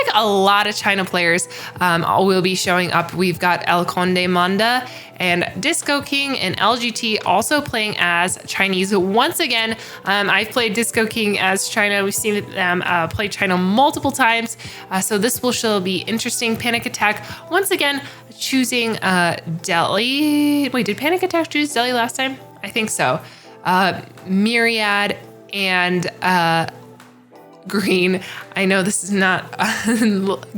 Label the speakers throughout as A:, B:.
A: like a lot of China players will be showing up. We've got El Conde Manda and Disco King and LGT also playing as Chinese once again. I've played Disco King as China. We've seen them play China multiple times. So this will be interesting. Panic Attack once again choosing Delhi. Wait, did Panic Attack choose Delhi last time? I think so. Myriad and Green. I know this is not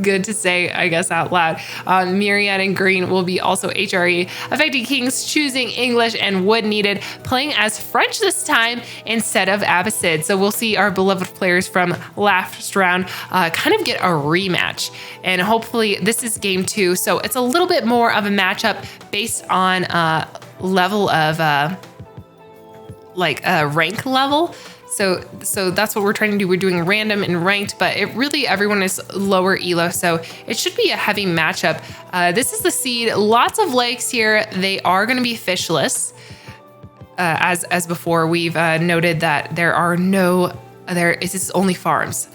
A: good to say, I guess, out loud. Myriad and Green will be also HRE. Affecting Kings choosing English and Wood Needed playing as French this time instead of Abbasid. So we'll see our beloved players from last round kind of get a rematch. And hopefully this is game 2. So it's a little bit more of a matchup based on level of rank level. So that's what we're trying to do. We're doing random and ranked, but everyone is lower elo, so it should be a heavy matchup. This is the seed. Lots of lakes here. They are going to be fishless. As before, we've noted that there is only farms.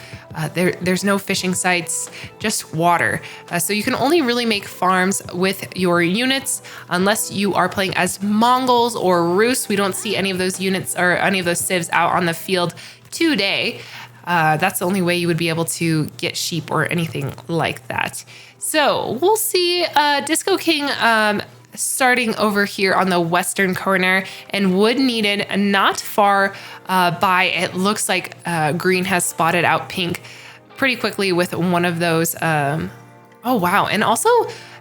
A: There's no fishing sites, just water. So you can only really make farms with your units unless you are playing as Mongols or Rus. We don't see any of those units or any of those civs out on the field today. That's the only way you would be able to get sheep or anything like that. So we'll see Disco King starting over here on the western corner, and Wood Needed not far by. It looks like Green has spotted out Pink pretty quickly with one of those. Oh wow, and also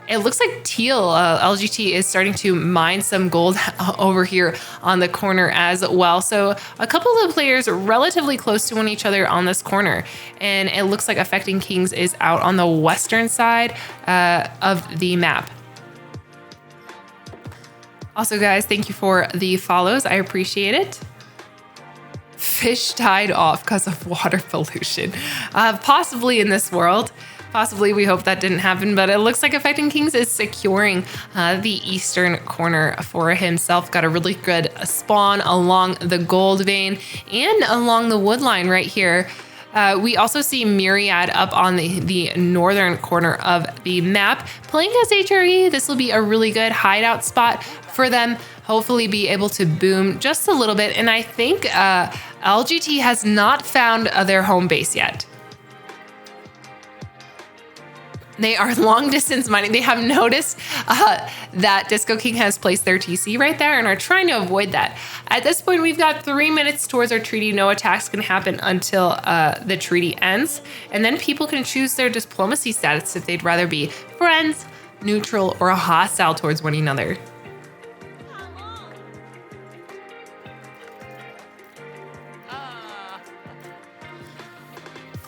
A: it looks like Teal LGT is starting to mine some gold over here on the corner as well. So a couple of players relatively close to each other on this corner, and it looks like Affecting Kings is out on the western side of the map. Also, guys, thank you for the follows. I appreciate it. Fish died off because of water pollution. Possibly in this world. Possibly, we hope that didn't happen, but it looks like Affecting Kings is securing the eastern corner for himself. Got a really good spawn along the gold vein and along the wood line right here. We also see Myriad up on the northern corner of the map. Playing as HRE, this will be a really good hideout spot for them. Hopefully be able to boom just a little bit. And I think LGT has not found their home base yet. They are long distance mining. They have noticed that Disco King has placed their TC right there and are trying to avoid that. At this point, we've got 3 minutes towards our treaty. No attacks can happen until the treaty ends. And then people can choose their diplomacy status if they'd rather be friends, neutral, or hostile towards one another.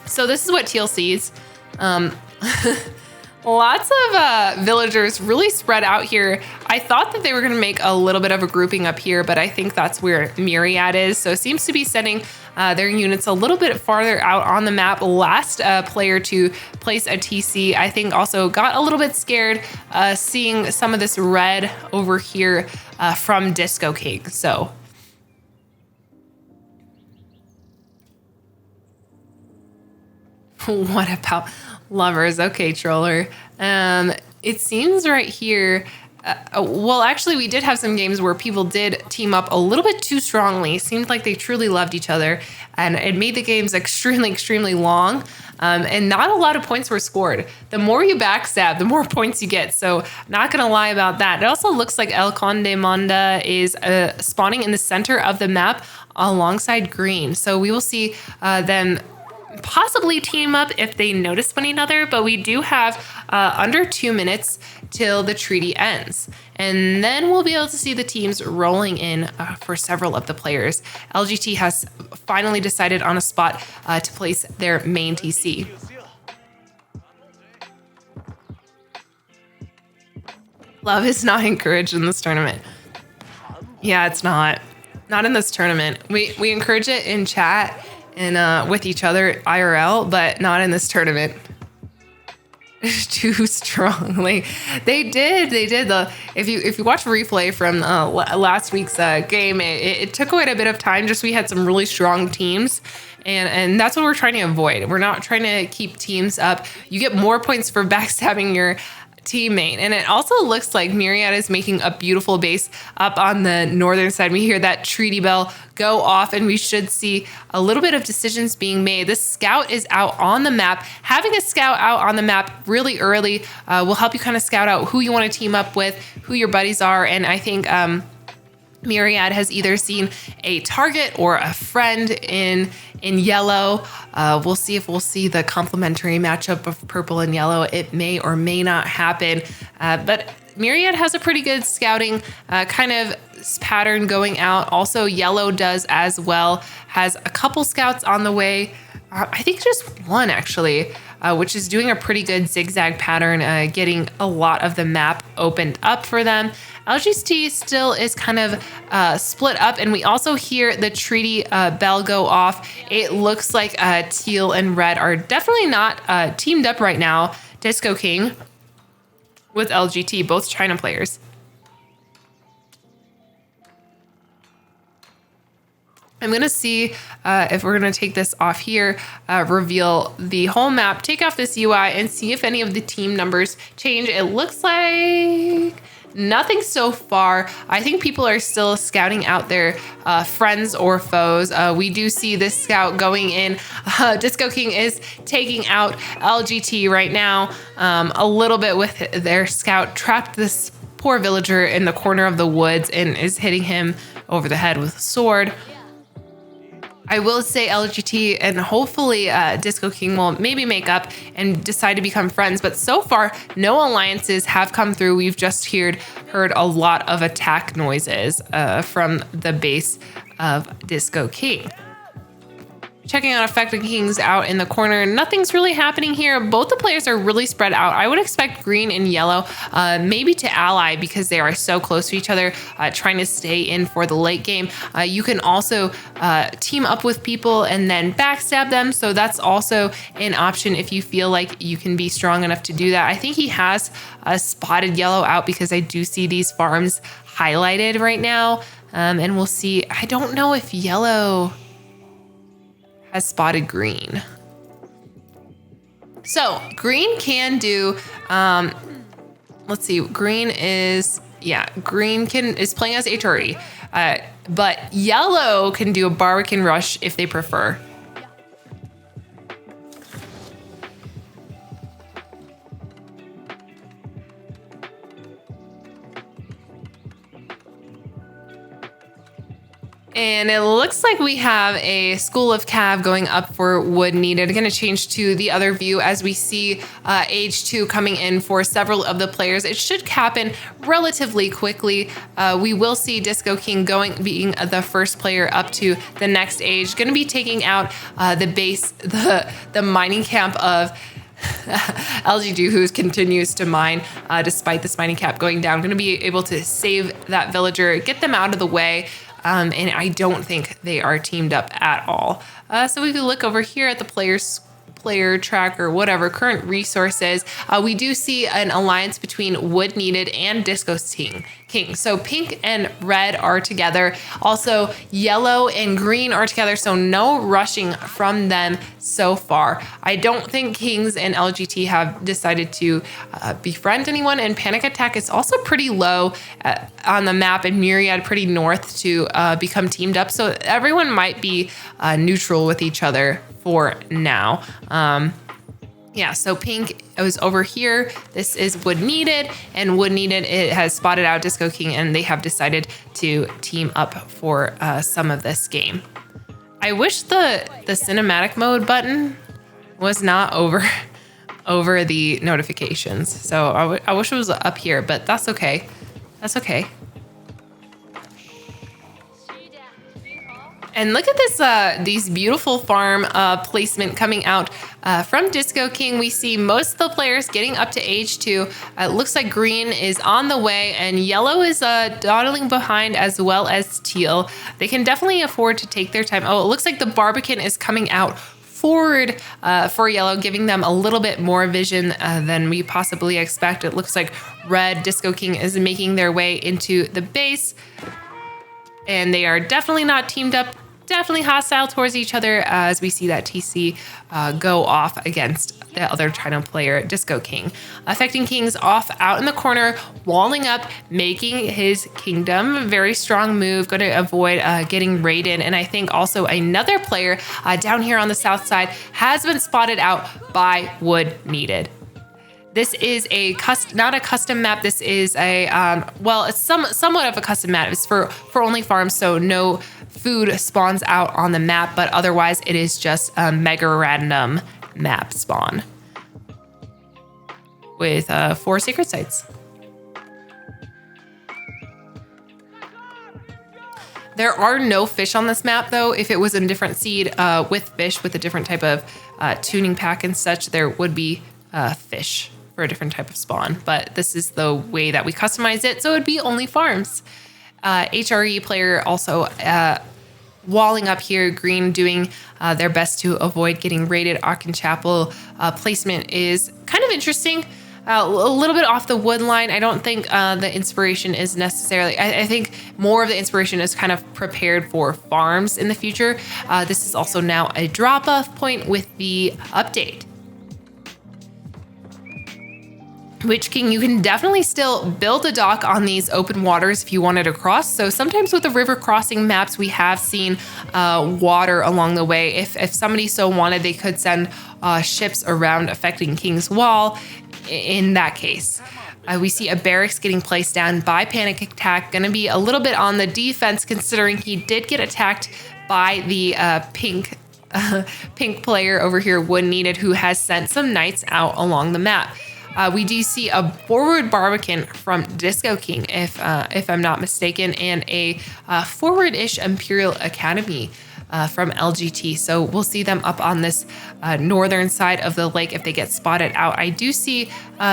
A: So this is what Teal sees. Lots of villagers really spread out here. I thought that they were going to make a little bit of a grouping up here, but I think that's where Myriad is. So it seems to be sending their units a little bit farther out on the map. Last player to place a TC, I think, also got a little bit scared seeing some of this red over here from Disco King. So what about lovers? Okay, troller. It seems right here. Well, actually, we did have some games where people did team up a little bit too strongly. It seemed like they truly loved each other, and it made the games extremely, extremely long. And not a lot of points were scored. The more you backstab, the more points you get. So not going to lie about that. It also looks like El Conde Manda is spawning in the center of the map alongside Green. So we will see them possibly team up if they notice one another, but we do have under 2 minutes till the treaty ends. And then we'll be able to see the teams rolling in for several of the players. LGT has finally decided on a spot to place their main TC. Love is not encouraged in this tournament. Yeah, it's not. Not in this tournament. We encourage it in chat and with each other IRL, but not in this tournament. too strong. Like they did. If you watch replay from last week's game, it took quite a bit of time. Just we had some really strong teams. And that's what we're trying to avoid. We're not trying to keep teams up. You get more points for backstabbing your teammate. And it also looks like Myriad is making a beautiful base up on the northern side. We hear that treaty bell go off, and we should see a little bit of decisions being made. This scout is out on the map. Having a scout out on the map really early will help you kind of scout out who you want to team up with, who your buddies are. And I think Myriad has either seen a target or a friend in yellow. We'll see if we'll see the complementary matchup of purple and yellow. It may or may not happen, but Myriad has a pretty good scouting kind of pattern going out. Also, yellow does as well, has a couple scouts on the way. I think just one actually, which is doing a pretty good zigzag pattern, getting a lot of the map opened up for them. LGT still is kind of split up, and we also hear the treaty bell go off. It looks like teal and red are definitely not teamed up right now. Disco King with LGT, both China players. I'm going to see if we're going to take this off here, reveal the whole map, take off this UI, and see if any of the team numbers change. It looks like nothing so far. I think people are still scouting out their friends or foes. We do see this scout going in. Disco King is taking out LGT right now a little bit with their scout. Trapped this poor villager in the corner of the woods and is hitting him over the head with a sword. I will say LGT and hopefully Disco King will maybe make up and decide to become friends. But so far, no alliances have come through. We've just heard a lot of attack noises from the base of Disco King. Checking out Affected Kings out in the corner. Nothing's really happening here. Both the players are really spread out. I would expect green and yellow maybe to ally because they are so close to each other, trying to stay in for the late game. You can also team up with people and then backstab them. So that's also an option if you feel like you can be strong enough to do that. I think he has spotted yellow out because I do see these farms highlighted right now. And we'll see. I don't know if yellow has spotted green. So green can do, let's see, green is playing as HRE, but yellow can do a Barbican Rush if they prefer. And it looks like we have a School of Cav going up for wood needed. Going to change to the other view as we see age 2 coming in for several of the players. It should happen relatively quickly. We will see Disco King being the first player up to the next age. Going to be taking out the base, the mining camp of LG2, who continues to mine despite this mining cap going down. Going to be able to save that villager, get them out of the way. And I don't think they are teamed up at all. So we can look over here at the player tracker, whatever, current resources. We do see an alliance between Wood Needed and Disco King. So pink and red are together. Also, yellow and green are together, so no rushing from them so far. I don't think Kings and LGT have decided to befriend anyone, and Panic Attack is also pretty low on the map, and Myriad pretty north to become teamed up. So everyone might be neutral with each other for now. Yeah, so pink is over here. This is Wood Needed, and Wood Needed, it has spotted out Disco King, and they have decided to team up for some of this game. I wish the cinematic mode button was not over the notifications. So I wish it was up here, but that's okay. That's okay. And look at this, these beautiful farm placement coming out from Disco King. We see most of the players getting up to age 2. It looks like green is on the way, and yellow is dawdling behind, as well as teal. They can definitely afford to take their time. Oh, it looks like the Barbican is coming out forward for yellow, giving them a little bit more vision than we possibly expect. It looks like red Disco King is making their way into the base, and they are definitely not teamed up, definitely hostile towards each other as we see that TC go off against the other China player, Disco King. Affecting King's off out in the corner, walling up, making his kingdom. Very strong move, going to avoid getting raided. And I think also another player down here on the south side has been spotted out by Wood Needed. This is not a custom map. This is a, well, it's somewhat of a custom map. It's for only farms, so no food spawns out on the map, but otherwise it is just a mega random map spawn with 4 secret sites. There are no fish on this map though. If it was a different seed with fish with a different type of tuning pack and such, there would be fish for a different type of spawn, but this is the way that we customize it, so it would be only farms. HRE player also walling up here, green doing their best to avoid getting raided. Arkin Chapel placement is kind of interesting. A little bit off the wood line. I don't think the inspiration is necessarily, I think more of the inspiration is kind of prepared for farms in the future. This is also now a drop-off point with the update. Witch King, you can definitely still build a dock on these open waters if you wanted to cross. So sometimes with the river crossing maps, we have seen water along the way. If somebody so wanted, they could send ships around affecting King's Wall. In that case, we see a barracks getting placed down by Panic Attack. Going to be a little bit on the defense considering he did get attacked by the pink player over here, Wood Needed, who has sent some knights out along the map. We do see a forward Barbican from Disco King, if I'm not mistaken, and a forward-ish Imperial Academy from LGT. So we'll see them up on this northern side of the lake if they get spotted out. I do see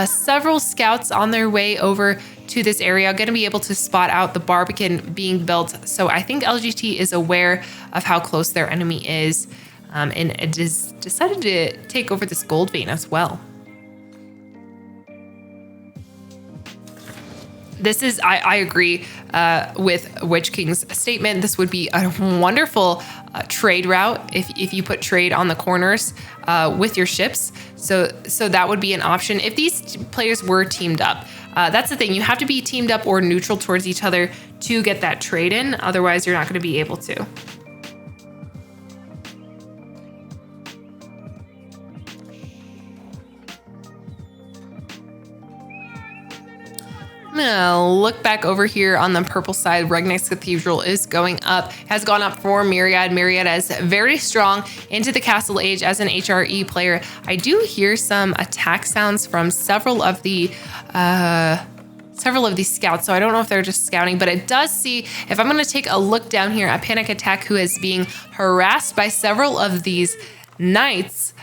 A: several scouts on their way over to this area, going to be able to spot out the Barbican being built. So I think LGT is aware of how close their enemy is, and it has decided to take over this gold vein as well. This is, I agree with Witch King's statement. This would be a wonderful trade route if you put trade on the corners with your ships. So that would be an option if these players were teamed up. That's the thing. You have to be teamed up or neutral towards each other to get that trade in. Otherwise, you're not going to be able to. I'm gonna look back over here on the purple side. Regnix Cathedral is going up, has gone up for Myriad. Myriad is very strong into the Castle Age as an HRE player. I do hear some attack sounds from several of these scouts, so I don't know if they're just scouting, but it does see, if I'm gonna take a look down here at Panic Attack, who is being harassed by several of these knights,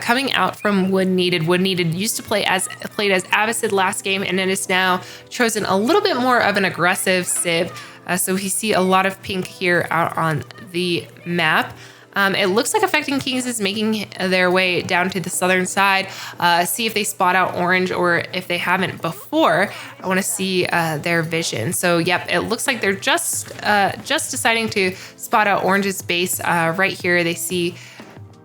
A: coming out from Wood Needed. Wood Needed used to played as Abbasid last game, and it is now chosen a little bit more of an aggressive Civ. So we see a lot of pink here out on the map. It looks like Affecting Kings is making their way down to the southern side. See if they spot out orange, or if they haven't before, I want to see their vision. So yep, it looks like they're just deciding to spot out orange's base. Right here they see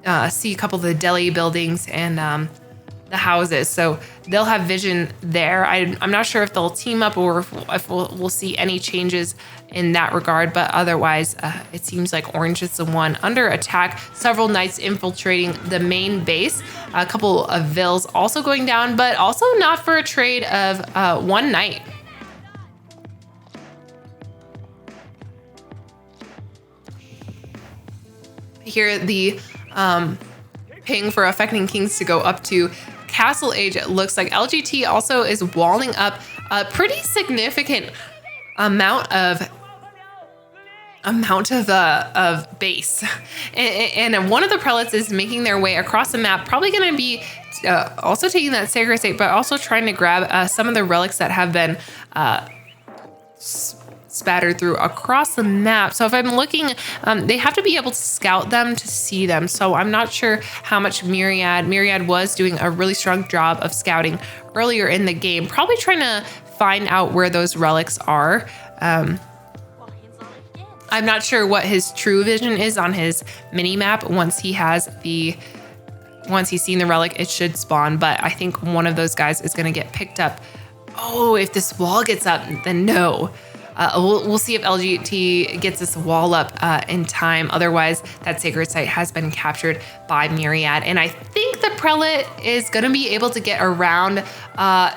A: a couple of the deli buildings and the houses, so they'll have vision there. I'm not sure if they'll team up or if we'll see any changes in that regard, but otherwise it seems like orange is the one under attack. Several knights infiltrating the main base, a couple of vills also going down, but also not for a trade of one knight. Here the ping for Affecting Kings to go up to Castle Age. It looks like LGT also is walling up a pretty significant amount of base, and one of the prelates is making their way across the map, probably going to be also taking that sacred state, but also trying to grab some of the relics that have been spattered through across the map. So if I'm looking, they have to be able to scout them to see them. So I'm not sure how much Myriad was doing a really strong job of scouting earlier in the game, probably trying to find out where those relics are. I'm not sure what his true vision is on his mini map. Once he's seen the relic, it should spawn, but I think one of those guys is going to get picked up. Oh, if this wall gets up, then no. We'll see if LGT gets this wall up in time. Otherwise, that sacred site has been captured by Myriad. And I think the prelate is going to be able to get around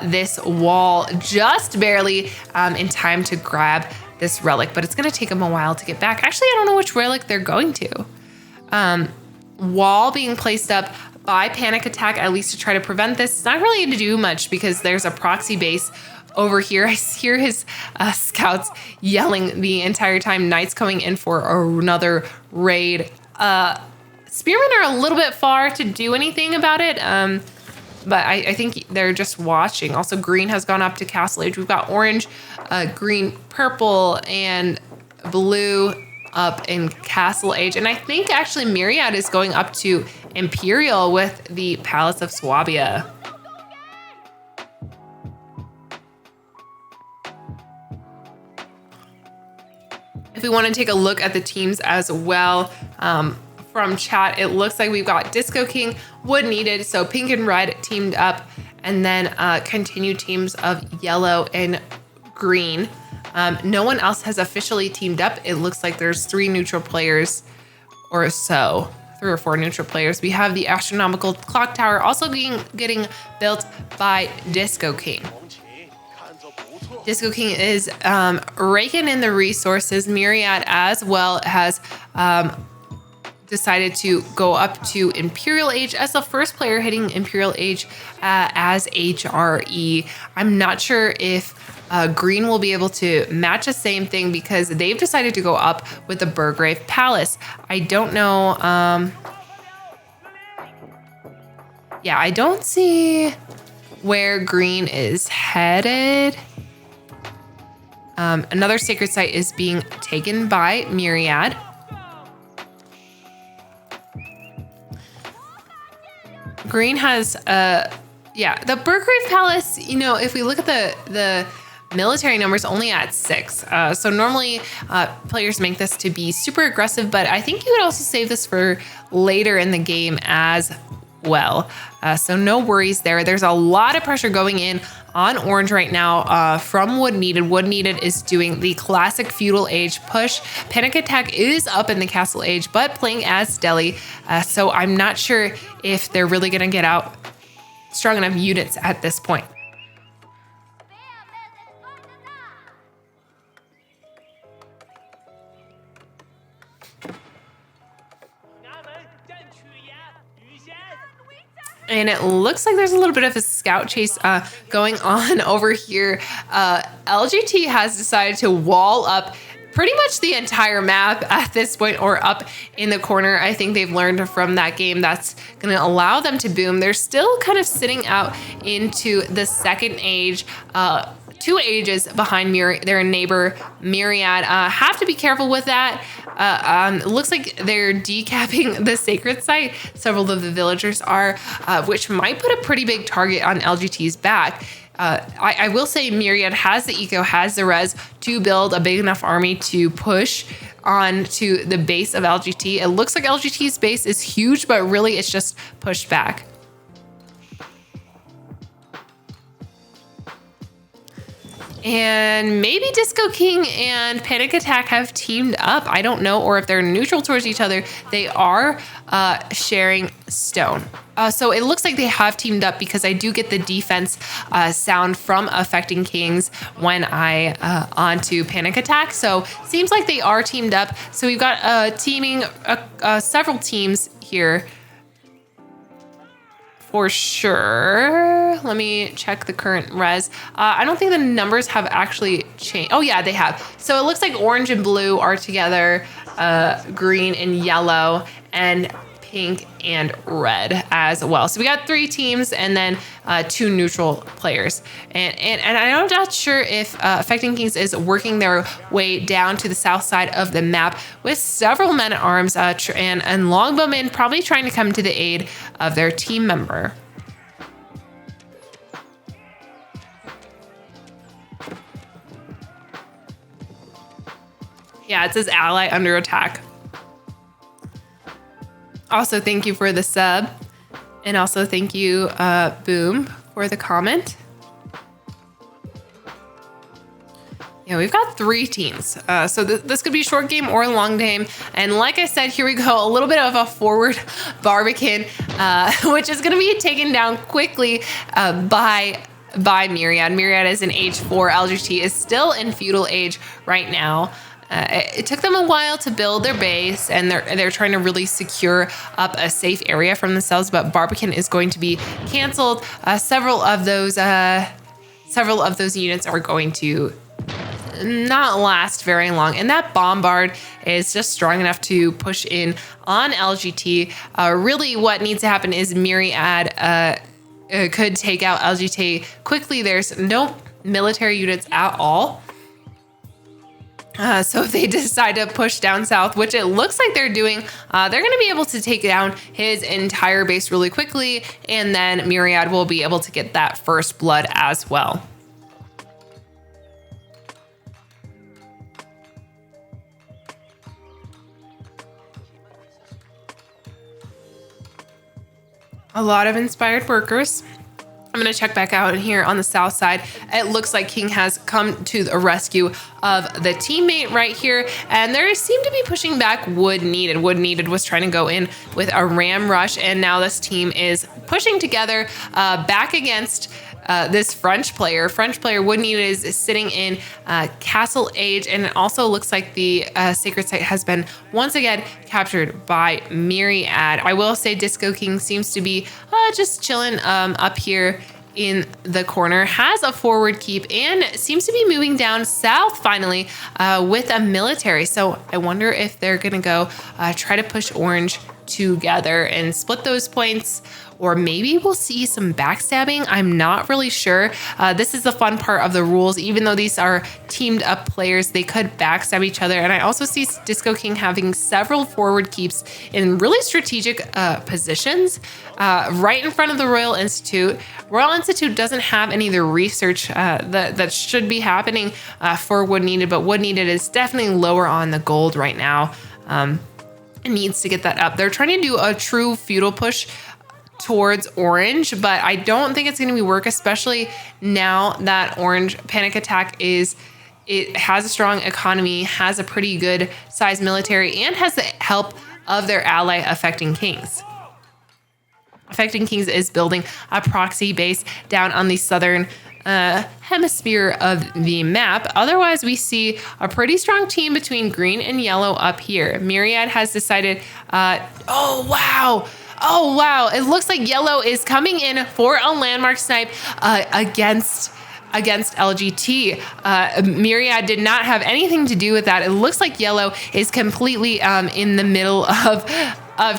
A: this wall just barely in time to grab this relic. But it's going to take them a while to get back. Actually, I don't know which relic they're going to. Wall being placed up by Panic Attack, at least to try to prevent this. It's not really going to do much because there's a proxy base over here. I hear his scouts yelling the entire time. Knights coming in for another raid. Spearmen are a little bit far to do anything about it, but I think they're just watching. Also, green has gone up to Castle Age. We've got orange, green, purple, and blue up in Castle Age. And I think actually Myriad is going up to Imperial with the Palace of Swabia. If we want to take a look at the teams as well, from chat, it looks like we've got Disco King, Wood Needed, so pink and red teamed up, and then continued teams of yellow and green. No one else has officially teamed up. It looks like there's 3 neutral players or so, 3 or 4 neutral players. We have the astronomical clock tower also getting built by Disco King. Disco King is raking in the resources. Myriad as well has decided to go up to Imperial Age as the first player hitting Imperial Age as HRE. I'm not sure if green will be able to match the same thing because they've decided to go up with the Burgrave Palace. I don't know. Yeah, I don't see where green is headed. Another sacred site is being taken by Myriad. Green has, the Burgrave Palace, you know, if we look at the military numbers, only at 6. So normally players make this to be super aggressive, but I think you would also save this for later in the game as well. So no worries there. There's a lot of pressure going in on orange right now from Wood Needed. Wood Needed is doing the classic feudal age push. Panic Attack is up in the castle age, but playing as Delhi. So I'm not sure if they're really going to get out strong enough units at this point. And it looks like there's a little bit of a scout chase going on over here. LGT has decided to wall up pretty much the entire map at this point, or up in the corner. I think they've learned from that game that's going to allow them to boom. They're still kind of sitting out into the second age. 2 ages behind their neighbor Myriad. Have to be careful with that. It looks like they're decapping the sacred site. Several of the villagers are, which might put a pretty big target on LGT's back. I will say Myriad has the eco, has the res to build a big enough army to push on to the base of LGT. It looks like LGT's base is huge, but really it's just pushed back. And maybe Disco King and Panic Attack have teamed up. I don't know, or if they're neutral towards each other. They are sharing stone. So it looks like they have teamed up because I do get the defense sound from Affecting Kings when I onto Panic Attack. So seems like they are teamed up. So we've got several teams here. For sure. Let me check the current res. I don't think the numbers have actually changed. Oh yeah, they have. So it looks like orange and blue are together, green and yellow, and pink, and red as well. So we got 3 teams and then 2 neutral players. And I'm not sure if Affecting Kings is working their way down to the south side of the map with several men at arms and longbowmen probably trying to come to the aid of their team member. Yeah, it says ally under attack. Also, thank you for the sub. And also thank you, Boom, for the comment. Yeah, we've got 3 teams. So this could be a short game or a long game. And like I said, here we go. A little bit of a forward Barbican, which is going to be taken down quickly by Myriad. Myriad is in age 4. LGT is still in feudal age right now. It took them a while to build their base, and they're trying to really secure up a safe area from themselves. But Barbican is going to be canceled. Several of those units are going to not last very long, and that bombard is just strong enough to push in on LGT. Really, what needs to happen is Myriad could take out LGT quickly. There's no military units at all. So if they decide to push down south, which it looks like they're doing, they're going to be able to take down his entire base really quickly, and then Myriad will be able to get that first blood as well. A lot of inspired workers. I'm going to check back out here on the south side. It looks like King has come to the rescue of the teammate right here. And they seem to be pushing back Wood Needed. Wood Needed was trying to go in with a ram rush. And now this team is pushing together back against this French player. French player Wood Needed is sitting in Castle Age. And it also looks like the sacred site has been once again captured by Myriad. I will say Disco King seems to be just chilling up here in the corner, has a forward keep, and seems to be moving down south finally with a military. So I wonder if they're gonna go try to push orange together and split those points, or maybe we'll see some backstabbing. I'm not really sure. This is the fun part of the rules. Even though these are teamed up players, they could backstab each other. And I also see Disco King having several forward keeps in really strategic positions right in front of the Royal Institute. Royal Institute doesn't have any of the research that should be happening for Wood Needed, but Wood Needed is definitely lower on the gold right now. It needs to get that up. They're trying to do a true feudal push towards orange, but I don't think it's going to be work, especially now that orange panic attack it has a strong economy, has a pretty good sized military, and has the help of their ally Affecting Kings. Affecting Kings is building a proxy base down on the southern hemisphere of the map. Otherwise, we see a pretty strong team between green and yellow up here. Myriad has decided, oh wow, it looks like yellow is coming in for a landmark snipe against LGT. Myriad did not have anything to do with that. It looks like yellow is completely in the middle of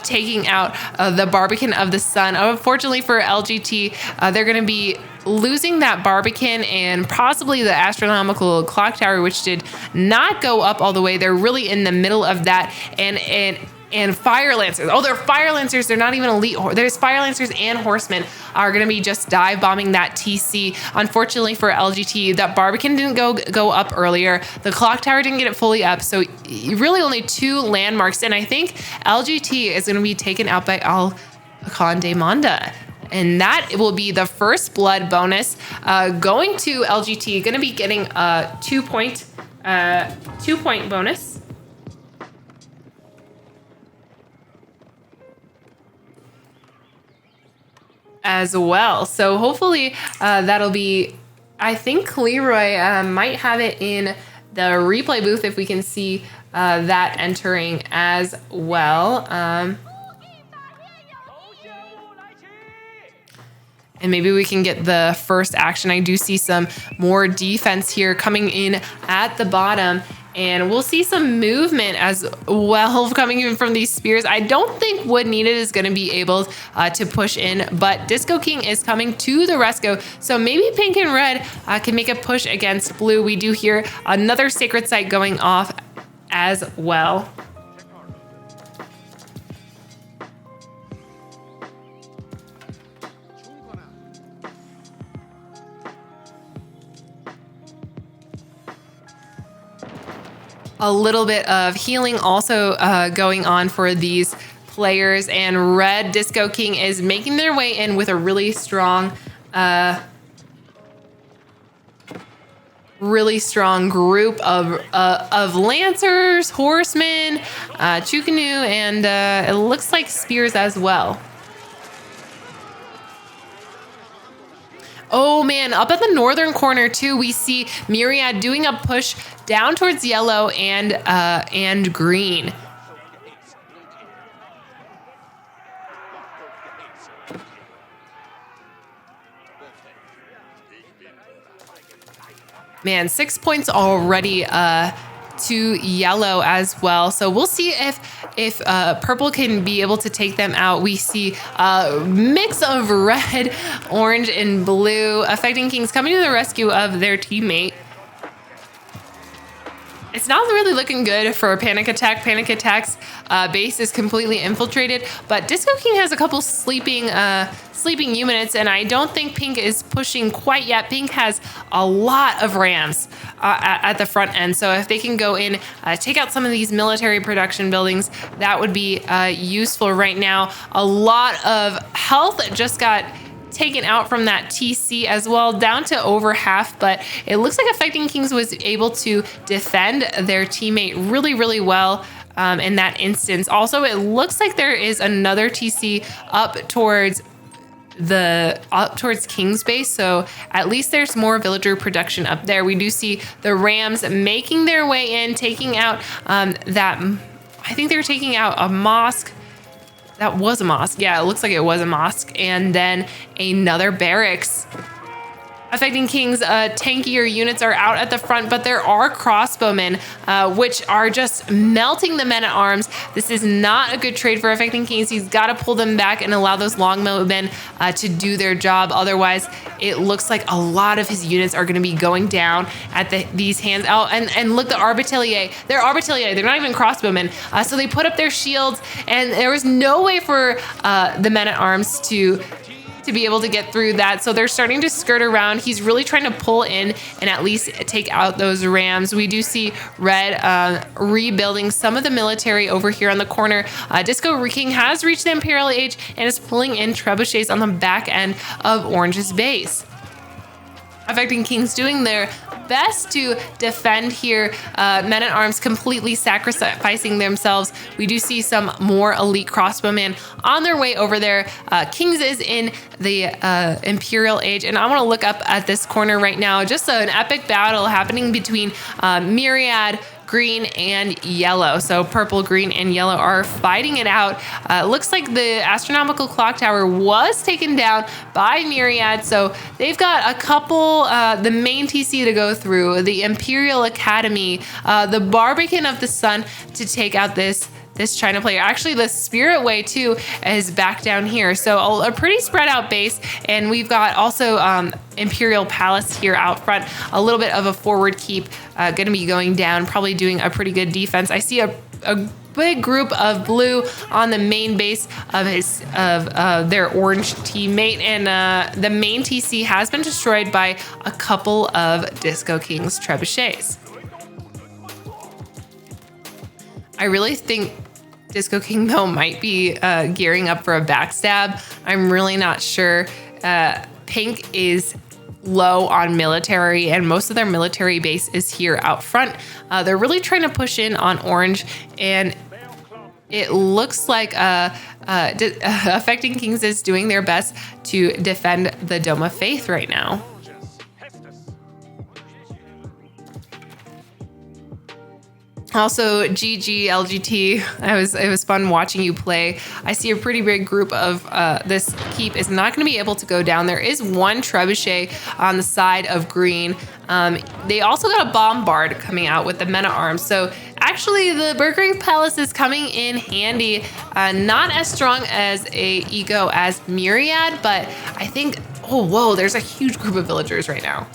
A: taking out the Barbican of the Sun. Unfortunately for LGT, they're going to be losing that Barbican and possibly the astronomical clock tower, which did not go up all the way. They're really in the middle of that, and Fire Lancers. Oh, they're Fire Lancers. They're not even elite. There's Fire Lancers and Horsemen are going to be just dive bombing that TC. Unfortunately for LGT, that Barbican didn't go up earlier. The clock tower didn't get it fully up. So really only 2 landmarks. And I think LGT is going to be taken out by Conde Manda. And that will be the first blood bonus going to LGT. Going to be getting a 2-point bonus. As well. So hopefully that'll be, I think Leroy might have it in the replay booth if we can see that entering as well. And maybe we can get the first action. I do see some more defense here coming in at the bottom. And we'll see some movement as well coming in from these spears. I don't think Wood Needed is going to be able to push in, but Disco King is coming to the rescue. So maybe pink and red can make a push against blue. We do hear another Sacred Site going off as well. A little bit of healing also going on for these players, and red Disco King is making their way in with a really strong group of lancers, horsemen, Chukanu, and it looks like spears as well. Oh man, up at the northern corner too, we see Myriad doing a push down towards yellow and green. Man, 6 points already to yellow as well. So we'll see if purple can be able to take them out. We see a mix of red, orange, and blue. Affecting Kings coming to the rescue of their teammate. It's not really looking good for Panic Attack. Panic Attack's base is completely infiltrated, but Disco King has a couple sleeping units, and I don't think Pink is pushing quite yet. Pink has a lot of rams at the front end, so if they can go in, take out some of these military production buildings, that would be useful right now. A lot of health just got taken out from that TC as well, down to over half, but it looks like Affecting Kings was able to defend their teammate really well in that instance. Also, it looks like there is another TC up towards King's base, so at least there's more villager production up there. We do see the Rams making their way in, taking out I think they're taking out a mosque. That was a mosque. Yeah, it looks like it was a mosque. And then another barracks. Affecting Kings, tankier units are out at the front, but there are crossbowmen, which are just melting the men-at-arms. This is not a good trade for Affecting Kings. He's got to pull them back and allow those longbowmen to do their job. Otherwise, it looks like a lot of his units are going to be going down at these hands. Oh, and look, the Arbatelier. They're Arbatelier. They're not even crossbowmen. So they put up their shields, and there was no way for the men-at-arms to be able to get through that. So they're starting to skirt around. He's really trying to pull in and at least take out those rams. We do see red rebuilding some of the military over here on the corner. Disco King has reached the Imperial Age and is pulling in trebuchets on the back end of Orange's base. Affecting Kings doing their best to defend here. Men-at-arms completely sacrificing themselves. We do see some more elite crossbowmen on their way over there. Kings is in the Imperial Age, and I want to look up at this corner right now. Just an epic battle happening between Myriad, green, and yellow. So purple, green, and yellow are fighting it out. Looks like the astronomical clock tower was taken down by Myriad, so they've got a couple, the main TC to go through, the Imperial Academy, the Barbican of the Sun to take out this China player. Actually, the Spirit Way too is back down here. So a pretty spread out base. And we've got also Imperial Palace here out front. A little bit of a forward keep going to be going down, probably doing a pretty good defense. I see a big group of blue on the main base of their orange teammate, and the main TC has been destroyed by a couple of Disco King's trebuchets. I really think Disco King, though, might be gearing up for a backstab. I'm really not sure. Pink is low on military, and most of their military base is here out front. They're really trying to push in on orange, and it looks like Affecting Kings is doing their best to defend the Dome of Faith right now. Also, GG, LGT, it was fun watching you play. I see a pretty big group of this keep is not going to be able to go down. There is one trebuchet on the side of green. They also got a bombard coming out with the men at arms. So actually, the Burgrave Palace is coming in handy. Not as strong as a ego as Myriad, but I think, oh, whoa, there's a huge group of villagers right now.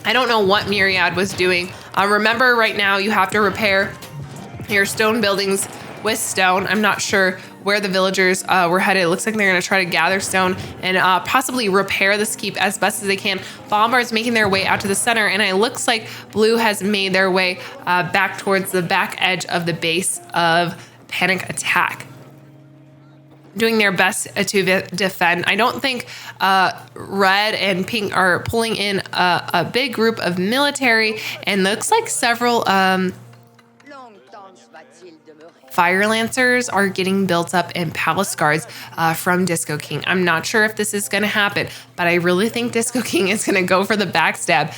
A: I don't know what Myriad was doing. Remember, right now you have to repair your stone buildings with stone. I'm not sure where the villagers were headed. It looks like they're going to try to gather stone and possibly repair this keep as best as they can. Bombard's making their way out to the center, and it looks like Blue has made their way back towards the back edge of the base of Panic Attack, doing their best to defend. I don't think red and pink are pulling in a big group of military, and looks like several Fire Lancers are getting built up in Palace Guards from Disco King. I'm not sure if this is going to happen, but I really think Disco King is going to go for the backstab,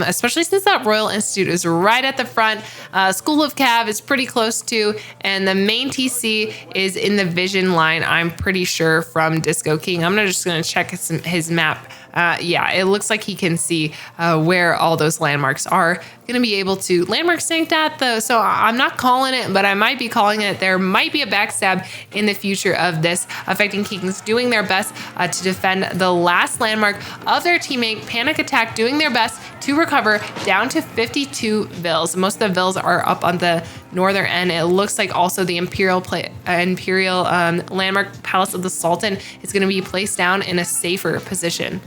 A: especially since that Royal Institute is right at the front. School of Cav is pretty close too, and the main TC is in the vision line, I'm pretty sure, from Disco King. I'm just going to check his map. Yeah, it looks like he can see where all those landmarks are. Going to be able to landmark sync that though, so I'm not calling it, but I might be calling it. There might be a backstab in the future of this. Affecting Kings doing their best to defend the last landmark of their teammate. Panic Attack doing their best to recover down to 52 vills. Most of the vills are up on the northern end. It looks like also the Imperial landmark Palace of the Sultan is going to be placed down in a safer position.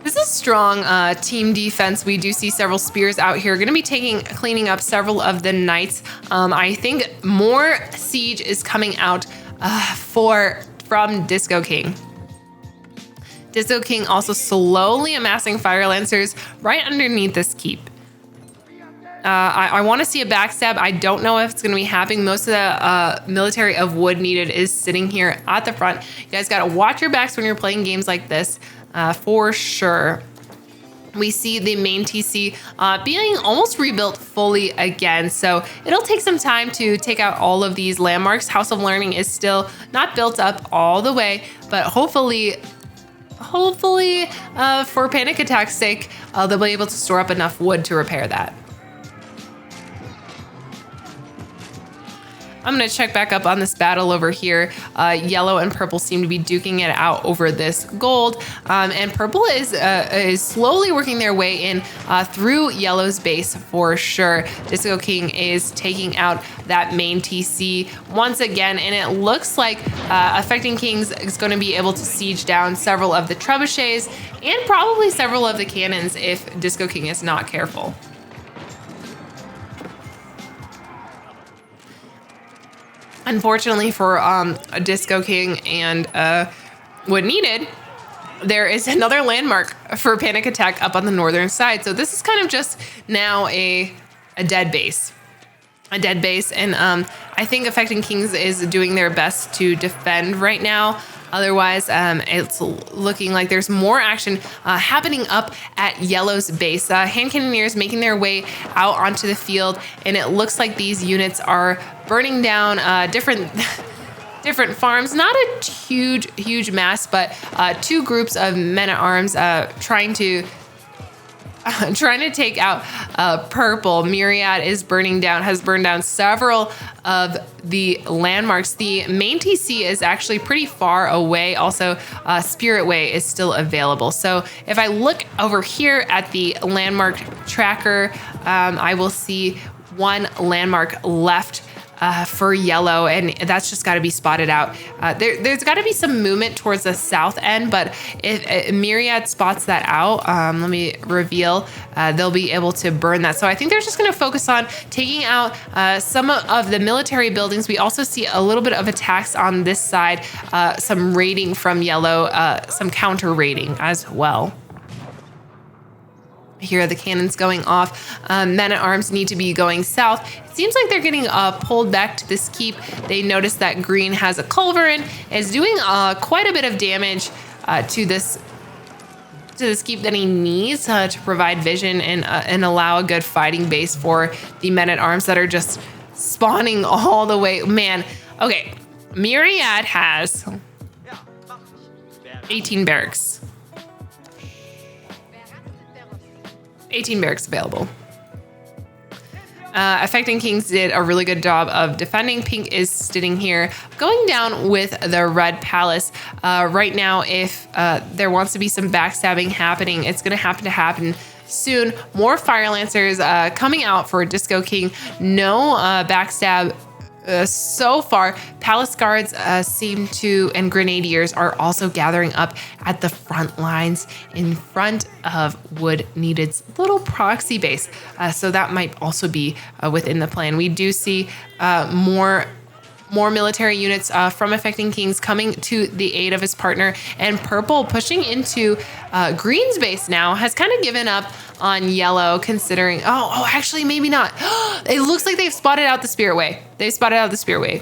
A: This is strong team defense. We do see several spears out here. Going to be cleaning up several of the knights. I think more siege is coming out from Disco King. Disco King also slowly amassing Fire Lancers right underneath this keep. I want to see a backstab. I don't know if it's going to be happening. Most of the military of wood needed is sitting here at the front. You guys got to watch your backs when you're playing games like this. For sure. We see the main TC being almost rebuilt fully again. So it'll take some time to take out all of these landmarks. House of Learning is still not built up all the way, but hopefully for Panic Attack's sake, they'll be able to store up enough wood to repair that. I'm going to check back up on this battle over here. Yellow and purple seem to be duking it out over this gold. And purple is slowly working their way in through yellow's base for sure. Disco King is taking out that main TC once again. And it looks like Affecting Kings is going to be able to siege down several of the trebuchets and probably several of the cannons if Disco King is not careful. Unfortunately for Disco King and what needed, there is another landmark for Panic Attack up on the northern side. So this is kind of just now a dead base. A dead base. And I think Affecting Kings is doing their best to defend right now. Otherwise, it's looking like there's more action happening up at Yellow's base. Hand Cannoneers making their way out onto the field, and it looks like these units are burning down different farms. Not a huge mass, but two groups of men-at-arms trying to take out purple. Myriad has burned down several of the landmarks. The main TC is actually pretty far away. Also, Spirit Way is still available. So if I look over here at the landmark tracker, I will see one landmark left for yellow, and that's just got to be spotted out. There's got to be some movement towards the south end, but if Myriad spots that out, let me reveal, they'll be able to burn that. So I think they're just going to focus on taking out some of the military buildings. We also see a little bit of attacks on this side, some raiding from yellow, some counter raiding as well. Here, the cannons going off. Men-at-arms need to be going south. It seems like they're getting pulled back to this keep. They notice that green has a culverin, is doing quite a bit of damage to this keep that he needs to provide vision and allow a good fighting base for the men-at-arms that are just spawning all the way. Man, okay. Myriad has 18 barracks. 18 barracks available. Affecting Kings did a really good job of defending. Pink is sitting here going down with the Red Palace. Right now, if there wants to be some backstabbing happening, it's going to happen soon. More Fire Lancers coming out for Disco King. No backstab so far. Palace Guards seem to, and Grenadiers are also gathering up at the front lines in front of Wood Needed's little proxy base. So that might also be within the plan. We do see more military units from Affecting Kings coming to the aid of his partner, and Purple pushing into Green's base now has kind of given up on Yellow, considering, actually maybe not. It looks like they've spotted out the Spirit Way. They spotted out the Spirit Way,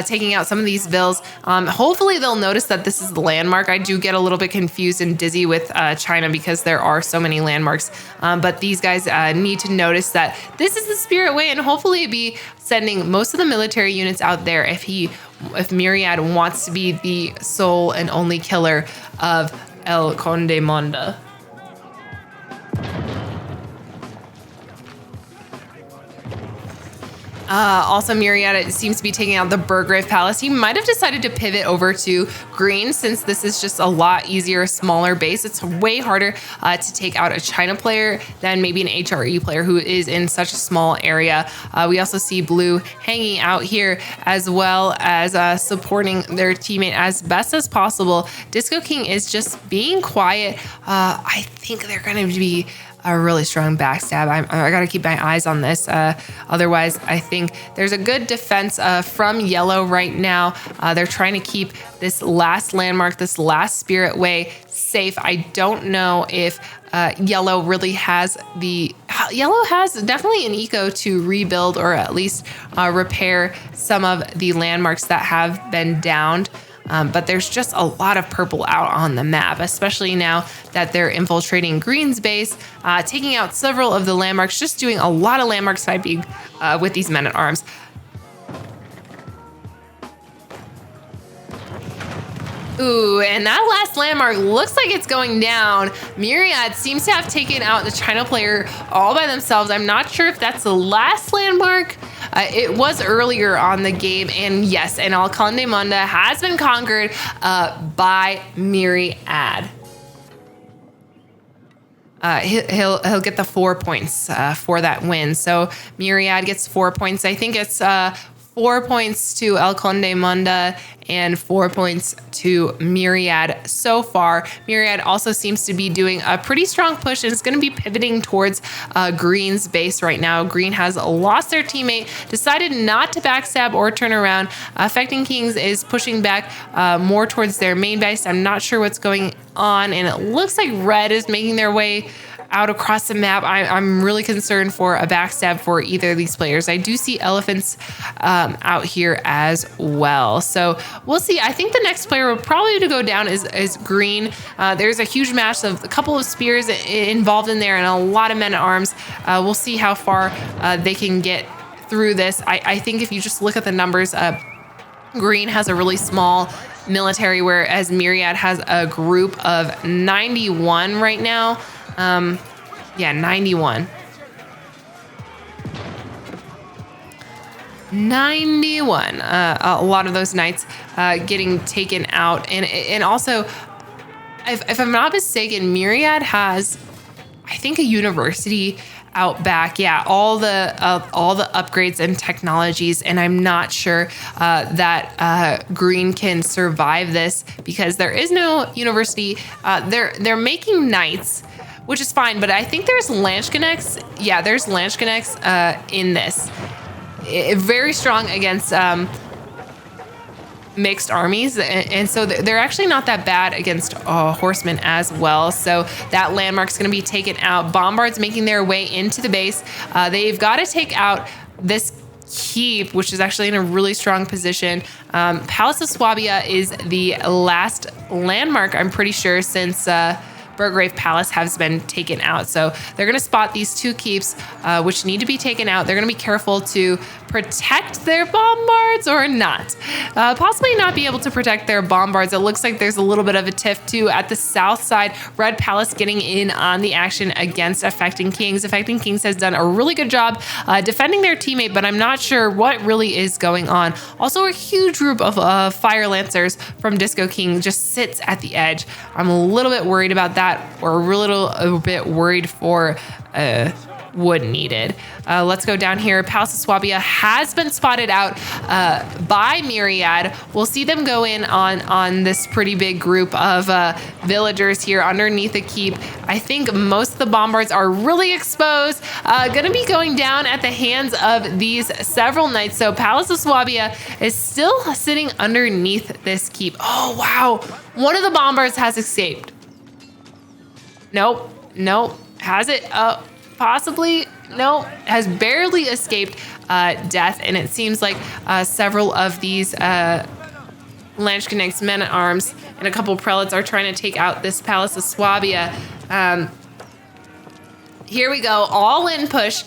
A: taking out some of these vills. Hopefully they'll notice that this is the landmark. I do get a little bit confused and dizzy with China because there are so many landmarks. But these guys need to notice that this is the Spirit Way, and hopefully be sending most of the military units out there if Myriad wants to be the sole and only killer of El Conde Monda. Also, Myriad seems to be taking out the Burgrave Palace. He might have decided to pivot over to green, since this is just a lot easier, smaller base. It's way harder to take out a China player than maybe an HRE player who is in such a small area. We also see blue hanging out here, as well as supporting their teammate as best as possible. Disco King is just being quiet. I think they're going to be a really strong backstab. I got to keep my eyes on this. Otherwise, I think there's a good defense from Yellow right now. They're trying to keep this last landmark, this last Spirit Way safe. I don't know if Yellow really has Yellow has definitely an eco to rebuild, or at least repair some of the landmarks that have been downed. But there's just a lot of purple out on the map, especially now that they're infiltrating Green's base, taking out several of the landmarks, just doing a lot of landmark sniping with these men-at-arms. Ooh, and that last landmark looks like it's going down. Myriad seems to have taken out the China player all by themselves. I'm not sure if that's the last landmark. It was earlier on the game, and yes, and El Conde Monda has been conquered by Myriad. He'll get the 4 points for that win. So Myriad gets 4 points. I think it's 4 points to El Conde Monda and 4 points to Myriad so far. Myriad also seems to be doing a pretty strong push and is going to be pivoting towards Green's base right now. Green has lost their teammate, decided not to backstab or turn around. Affecting Kings is pushing back more towards their main base. I'm not sure what's going on, and it looks like Red is making their way out across the map. I'm really concerned for a backstab for either of these players. I do see elephants out here as well. So we'll see. I think the next player will probably to go down is Green. There's a huge match of a couple of spears involved in there and a lot of men-at-arms. We'll see how far they can get through this. I think if you just look at the numbers, Green has a really small military, whereas Myriad has a group of 91 right now. 91. 91. A lot of those knights getting taken out. And also, if I'm not mistaken, Myriad has, I think, a university out back. Yeah, all the upgrades and technologies. And I'm not sure that Green can survive this because there is no university. They're making knights, which is fine, but I think there's Lanchconnects. Yeah, there's Lanchconnects in this. Very strong against mixed armies, and so they're actually not that bad against horsemen as well. So that landmark's going to be taken out. Bombards making their way into the base. They've got to take out this keep, which is actually in a really strong position. Palace of Swabia is the last landmark, I'm pretty sure, since Burgrave Palace has been taken out. So they're going to spot these two keeps, which need to be taken out. They're going to be careful to protect their bombards or not. Possibly not be able to protect their bombards. It looks like there's a little bit of a tiff too at the south side. Red Palace getting in on the action against Affecting Kings. Affecting Kings has done a really good job defending their teammate, but I'm not sure what really is going on. Also, a huge group of Fire Lancers from Disco King just sits at the edge. I'm a little bit worried about that, or a bit worried for wood needed. Let's go down here. Palace of Swabia has been spotted out by Myriad. We'll see them go in on this pretty big group of villagers here underneath the keep. I think most of the bombards are really exposed. Gonna be going down at the hands of these several knights. So Palace of Swabia is still sitting underneath this keep. Oh, wow. One of the bombards has escaped. Nope. Has it? Possibly. No, has barely escaped death. And it seems like several of these Landsknecht's men-at-arms and a couple of prelates are trying to take out this Palace of Swabia. Here we go, all in push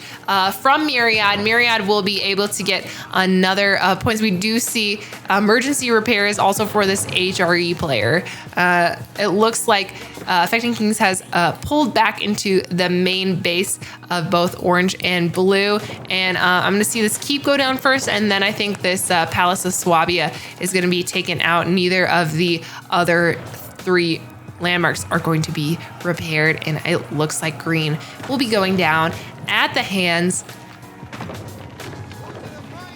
A: from Myriad. Myriad will be able to get another points. We do see emergency repairs also for this HRE player. It looks like Affecting Kings has pulled back into the main base of both orange and blue. And I'm going to see this keep go down first, and then I think this Palace of Swabia is going to be taken out. Neither of the other three landmarks are going to be repaired, and it looks like green will be going down at the hands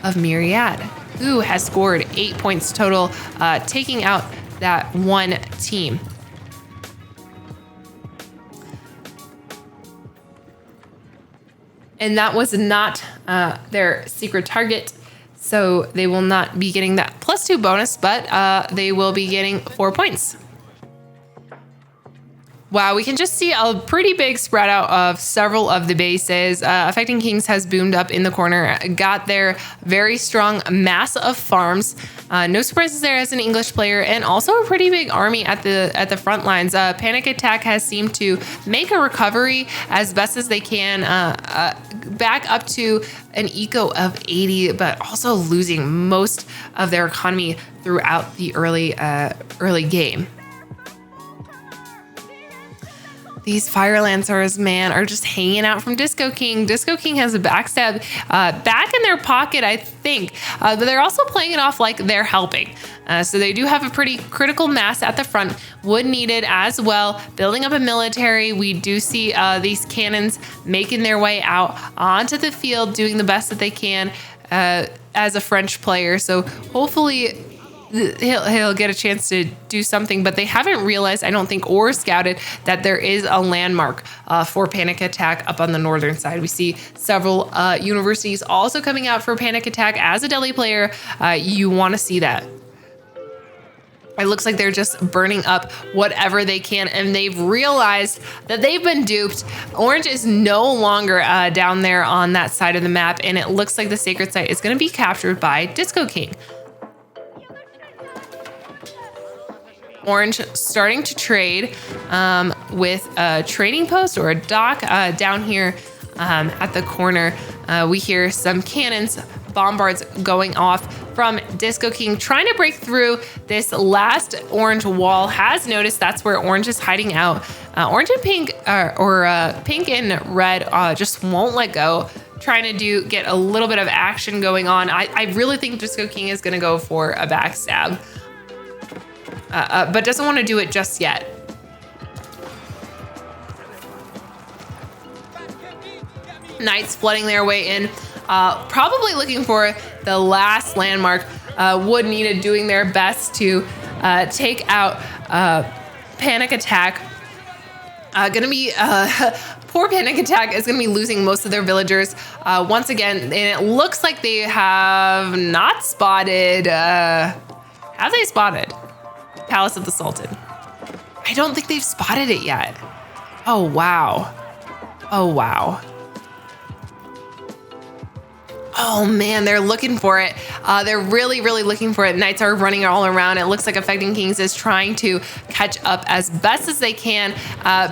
A: of Myriad, who has scored 8 points total, taking out that one team. And that was not their secret target, so they will not be getting that +2 bonus, but they will be getting 4 points. Wow, we can just see a pretty big spread out of several of the bases. Affecting Kings has boomed up in the corner, got their very strong mass of farms. No surprises there as an English player, and also a pretty big army at the front lines. Panic Attack has seemed to make a recovery as best as they can, back up to an eco of 80, but also losing most of their economy throughout the early game. These Fire Lancers, man, are just hanging out from Disco King. Disco King has a backstab back in their pocket, I think. But they're also playing it off like they're helping. So they do have a pretty critical mass at the front. Wood needed as well. Building up a military. We do see these cannons making their way out onto the field, doing the best that they can as a French player. So hopefully he'll get a chance to do something, but they haven't realized, I don't think, or scouted that there is a landmark for Panic Attack up on the northern side. We see several universities also coming out for Panic Attack. As a Delhi player, you want to see that. It looks like they're just burning up whatever they can, and they've realized that they've been duped. Orange is no longer down there on that side of the map, and it looks like the sacred site is going to be captured by Disco King. Orange starting to trade with a trading post or a dock down here at the corner. We hear some cannons, bombards going off from Disco King, trying to break through this last orange wall. Has noticed that's where orange is hiding out. Orange and pink, or pink and red, just won't let go. Trying to get a little bit of action going on. I really think Disco King is going to go for a backstab. But doesn't want to do it just yet. Knights flooding their way in, probably looking for the last landmark. Wood needed doing their best to take out Panic Attack. Gonna be poor Panic Attack is gonna be losing most of their villagers once again, and it looks like they have not spotted. Have they spotted Palace of the Sultan? I don't think they've spotted it yet. Oh, wow. Oh, wow. Oh man, they're looking for it. They're really, really looking for it. Knights are running all around. It looks like Affecting Kings is trying to catch up as best as they can,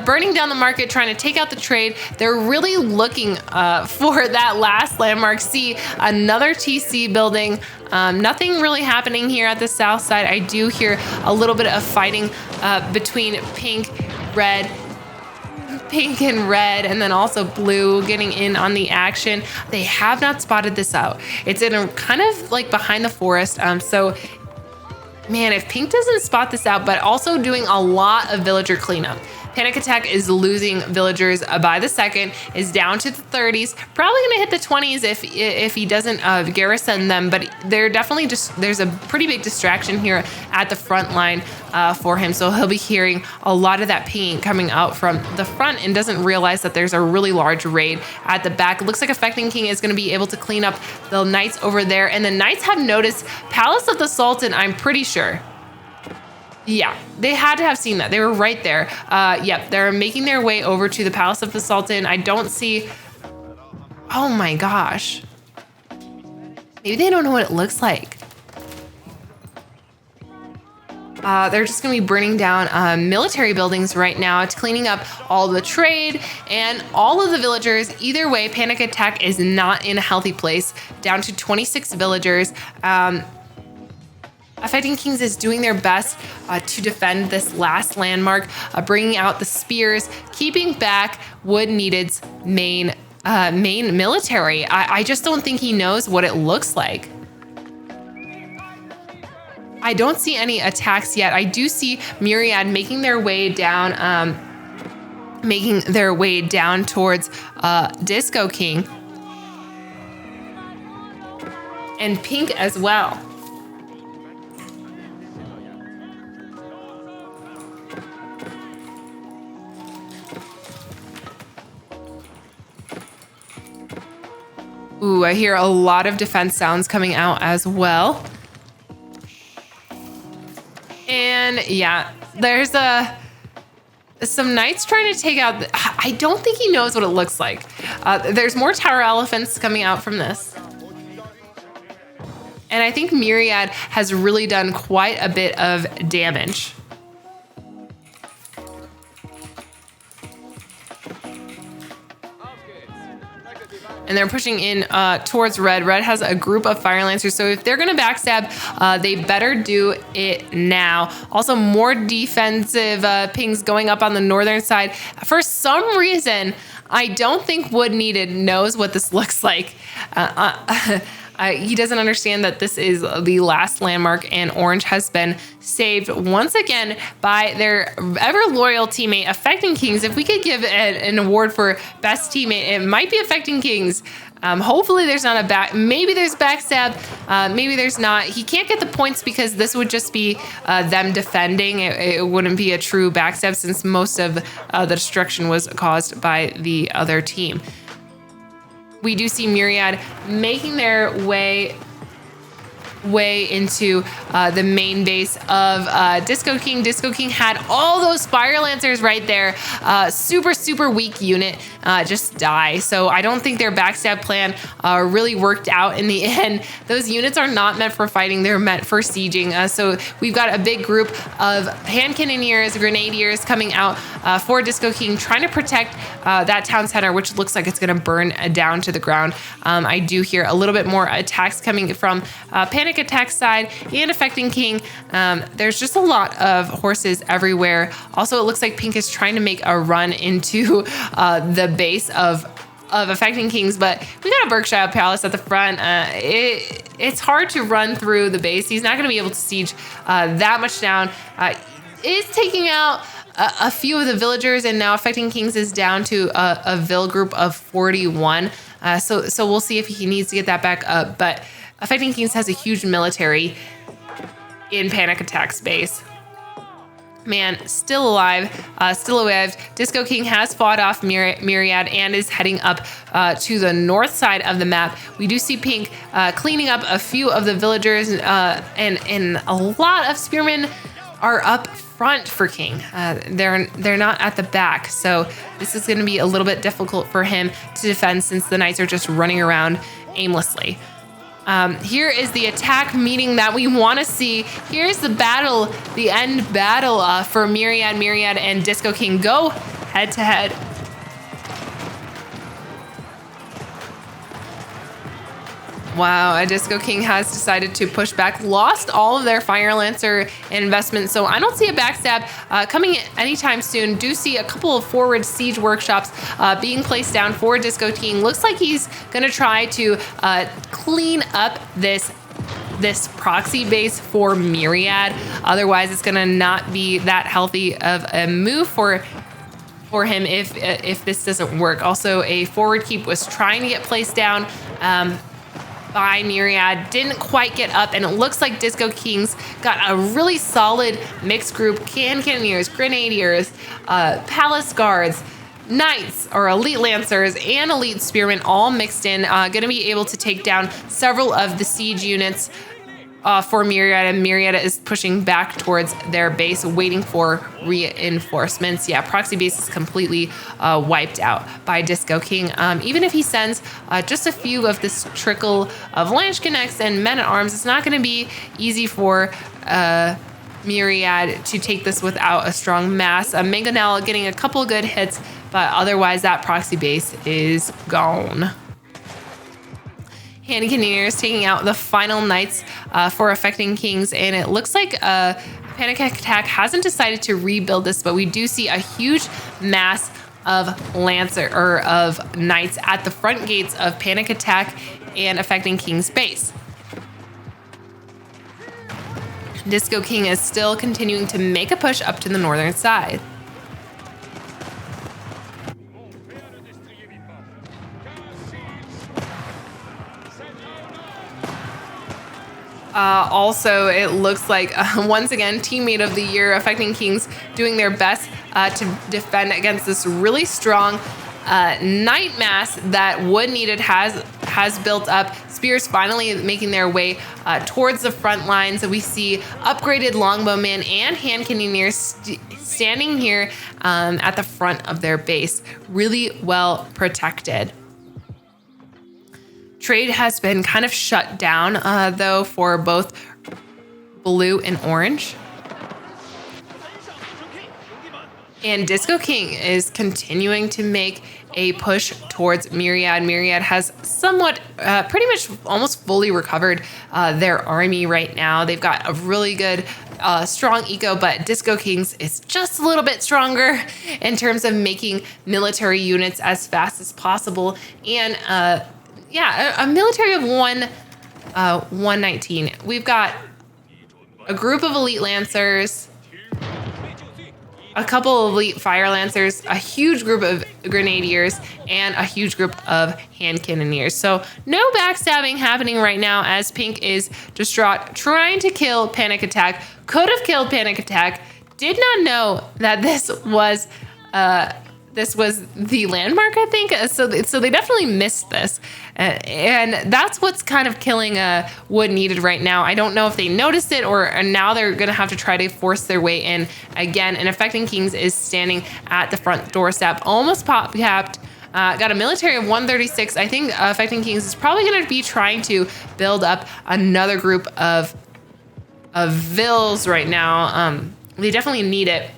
A: burning down the market, trying to take out the trade. They're really looking for that last landmark. See, another TC building. Nothing really happening here at the south side. I do hear a little bit of fighting between pink and red, and then also blue getting in on the action. They have not spotted this out. It's in a kind of like behind the forest. So man, if pink doesn't spot this out, but also doing a lot of villager cleanup. Panic Attack is losing villagers by the second, is down to the 30s, probably gonna hit the 20s if he doesn't garrison them, but they're definitely there's a pretty big distraction here at the front line for him, so he'll be hearing a lot of that pinging coming out from the front and doesn't realize that there's a really large raid at the back. It looks like Affecting King is gonna be able to clean up the Knights over there, and the Knights have noticed Palace of the Sultan, I'm pretty sure. Yeah, they had to have seen that. They were right there. Yep, they're making their way over to the Palace of the Sultan. I don't see... Oh my gosh. Maybe they don't know what it looks like. They're just going to be burning down military buildings right now. It's cleaning up all the trade and all of the villagers. Either way, Panic Attack is not in a healthy place. Down to 26 villagers. Affecting Kings is doing their best to defend this last landmark, bringing out the spears, keeping back Wood Needed's main military. I just don't think he knows what it looks like. I don't see any attacks yet. I do see Myriad making their way down, towards Disco King and Pink as well. Ooh, I hear a lot of defense sounds coming out as well. And yeah, there's some Knights trying to take out... I don't think he knows what it looks like. There's more Tower Elephants coming out from this. And I think Myriad has really done quite a bit of damage. And they're pushing in towards red. Red has a group of Fire Lancers, so if they're gonna backstab, they better do it now. Also, more defensive pings going up on the northern side. For some reason, I don't think Wood Needed knows what this looks like. He doesn't understand that this is the last landmark, and Orange has been saved once again by their ever loyal teammate, Affecting Kings. If we could give an award for best teammate, it might be Affecting Kings. Hopefully there's not maybe there's backstab, maybe there's not. He can't get the points because this would just be them defending. It wouldn't be a true backstab since most of the destruction was caused by the other team. We do see Myriad making their way into the main base of Disco King. Disco King had all those Fire Lancers right there. Super weak unit just die. So I don't think their backstab plan really worked out in the end. Those units are not meant for fighting. They're meant for sieging. So we've got a big group of hand cannoneers, grenadiers coming out for Disco King, trying to protect that town center, which looks like it's going to burn down to the ground. I do hear a little bit more attacks coming from Panic Attack side and Affecting King. There's just a lot of horses everywhere. Also, it looks like Pink is trying to make a run into the base of Affecting Kings, but we got a Berkshire Palace at the front. It's hard to run through the base. He's not going to be able to siege that much down. Is taking out a few of the villagers, and now Affecting Kings is down to a Vill group of 41. So we'll see if he needs to get that back up, but Affecting Kings has a huge military in Panic Attack space. Man, still alive, still alive. Disco King has fought off Myriad and is heading up to the north side of the map. We do see Pink cleaning up a few of the villagers, and a lot of spearmen are up front for King. They're not at the back, so this is going to be a little bit difficult for him to defend since the knights are just running around aimlessly. Here is the attack meeting that we want to see. Here's the battle, the end battle for Myriad and Disco King go head to head. Wow, Disco King has decided to push back, lost all of their Fire Lancer investments, so I don't see a backstab coming anytime soon. Do see a couple of forward siege workshops being placed down for Disco King. Looks like he's gonna try to clean up this proxy base for Myriad. Otherwise, it's gonna not be that healthy of a move for him if this doesn't work. Also, a forward keep was trying to get placed down by Myriad, didn't quite get up, and it looks like Disco King's got a really solid mixed group: Cannoneers, Grenadiers, Palace Guards, Knights or Elite Lancers, and Elite Spearmen all mixed in, gonna be able to take down several of the siege units for Myriad, and Myriad is pushing back towards their base, waiting for reinforcements. Yeah, proxy base is completely wiped out by Disco King. Even if he sends just a few of this trickle of Lance Connects and Men-at-Arms, it's not going to be easy for Myriad to take this without a strong mass. Mangonel getting a couple good hits, but otherwise that proxy base is gone. Cannoneers taking out the final knights for affecting Kings, and it looks like Panic Attack hasn't decided to rebuild this, but we do see a huge mass of of knights at the front gates of Panic Attack and affecting King's base. Disco King is still continuing to make a push up to the northern side. Also, it looks like, once again, Teammate of the Year, Affecting Kings, doing their best to defend against this really strong knight mass that Wood Needed has built up. Spears finally making their way towards the front lines. We see upgraded longbowmen and hand cannoneers standing here at the front of their base, really well protected. Trade has been kind of shut down, though, for both blue and orange. And Disco King is continuing to make a push towards Myriad. Myriad has somewhat, pretty much almost fully recovered their army right now. They've got a really good, strong eco, but Disco King's is just a little bit stronger in terms of making military units as fast as possible. And a military of 119. We've got a group of Elite Lancers, a couple of Elite Fire Lancers, a huge group of Grenadiers, and a huge group of Hand Cannoneers. So no backstabbing happening right now as Pink is distraught, trying to kill Panic Attack. Could have killed Panic Attack. Did not know that this was the landmark, I think. So they definitely missed this. And that's what's kind of killing Wood Needed right now. I don't know if they noticed it or now they're going to have to try to force their way in again. And Affecting Kings is standing at the front doorstep, almost pop capped. Got a military of 136. I think Affecting Kings is probably going to be trying to build up another group of vills right now. They definitely need it.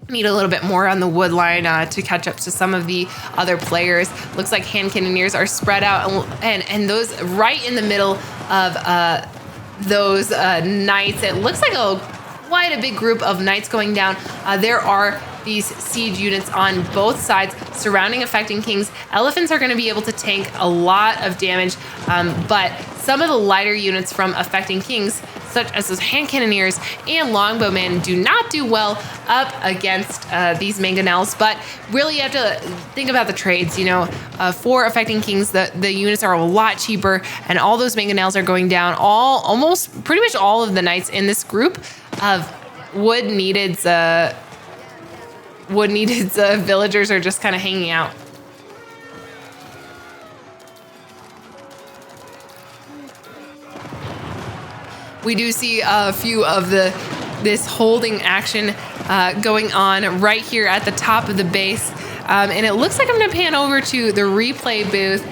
A: Need a little bit more on the wood line to catch up to some of the other players. Looks like Hand Cannoneers are spread out and those right in the middle of those knights. It looks like quite a big group of knights going down. There are these siege units on both sides surrounding Affecting Kings. Elephants are going to be able to tank a lot of damage, but some of the lighter units from Affecting Kings, such as those Hand Cannoneers and Longbowmen, do not do well up against these Mangonels. But really, you have to think about the trades. For Affecting Kings, the units are a lot cheaper, and all those Mangonels are going down. Pretty much all of the knights in this group of Wood Needed's villagers are just kind of hanging out. We do see a few of this holding action going on right here at the top of the base. And it looks like I'm going to pan over to the replay booth.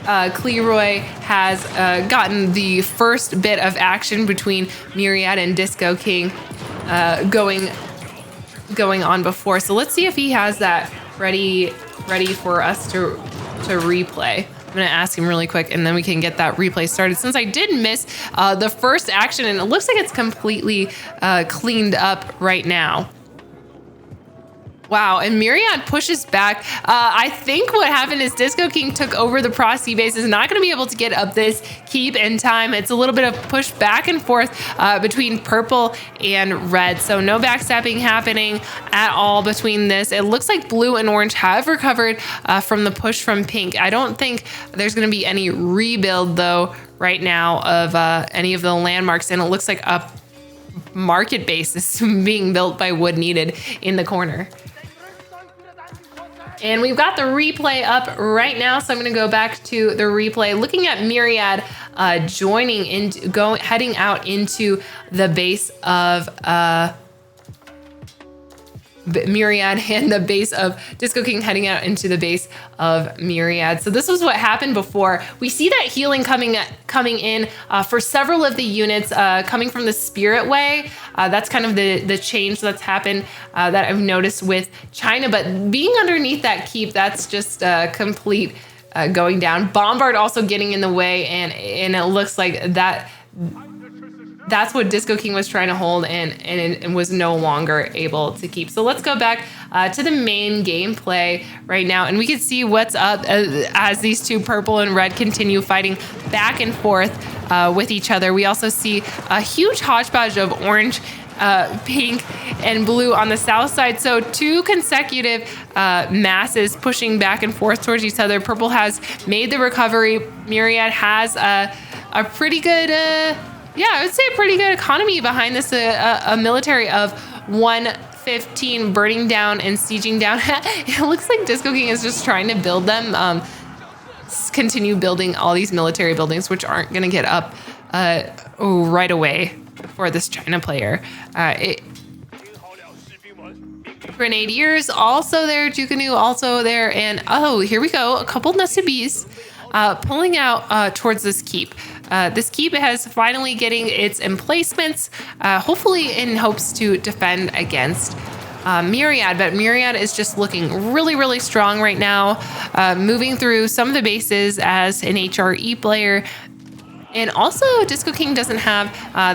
A: Cleroy has gotten the first bit of action between Myriad and Disco King going on before. So let's see if he has that ready for us to replay. I'm gonna ask him really quick and then we can get that replay started. Since I did miss the first action and it looks like it's completely cleaned up right now. Wow, and Myriad pushes back. I think what happened is Disco King took over the Prosty base, is not going to be able to get up this keep in time. It's a little bit of push back and forth between purple and red. So no backstepping happening at all between this. It looks like blue and orange have recovered from the push from pink. I don't think there's going to be any rebuild though right now of any of the landmarks. And it looks like a market base is being built by Wood Needed in the corner. And we've got the replay up right now, so I'm going to go back to the replay, looking at Myriad heading out into the base of Myriad and the base of Disco King heading out into the base of Myriad. So this was what happened before. We see that healing coming in for several of the units coming from the Spirit Way. That's kind of the change that's happened that I've noticed with China. But being underneath that keep, that's just complete going down. Bombard also getting in the way, and it looks like that's what Disco King was trying to hold and was no longer able to keep. So let's go back to the main gameplay right now, and we can see what's up as these two purple and red continue fighting back and forth with each other. We also see a huge hodgepodge of orange, pink, and blue on the south side. So two consecutive masses pushing back and forth towards each other. Purple has made the recovery. Myriad has a pretty good... yeah, I would say a pretty good economy behind this, a military of 115 burning down and sieging down. It looks like Disco King is just trying to build them, continue building all these military buildings, which aren't going to get up right away for this China player. Grenadiers also there, Jukanu also there, and oh, here we go, a couple nested bees pulling out towards this keep. This keep has finally getting its emplacements, hopefully in hopes to defend against Myriad, but Myriad is just looking really, really strong right now, moving through some of the bases as an HRE player. And also Disco King doesn't have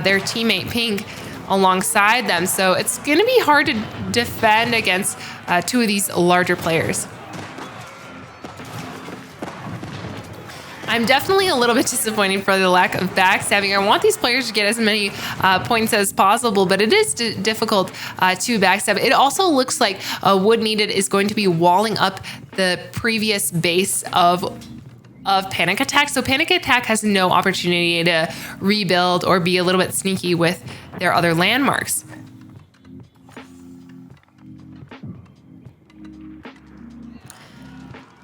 A: their teammate Pink alongside them, so it's going to be hard to defend against two of these larger players. I'm definitely a little bit disappointed for the lack of backstabbing. I want these players to get as many points as possible, but it is difficult to backstab. It also looks like Wood Needed is going to be walling up the previous base of Panic Attack. So Panic Attack has no opportunity to rebuild or be a little bit sneaky with their other landmarks.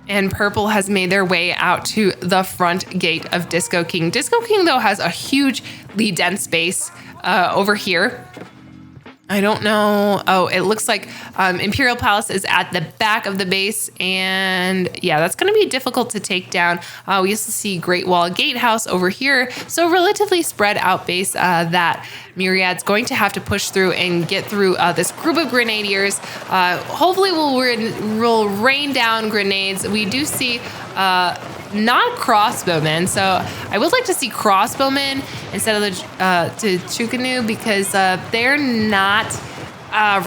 A: And purple has made their way out to the front gate of Disco King. Disco King, though, has a huge lead dense base over here. I don't know. Oh, it looks like Imperial Palace is at the back of the base. And yeah, that's going to be difficult to take down. We also see Great Wall Gatehouse over here. So relatively spread out base that Myriad's going to have to push through and get through this group of grenadiers. Hopefully we'll rain down grenades. We do see not crossbowmen, so I would like to see crossbowmen instead of the Chukanu, because they're not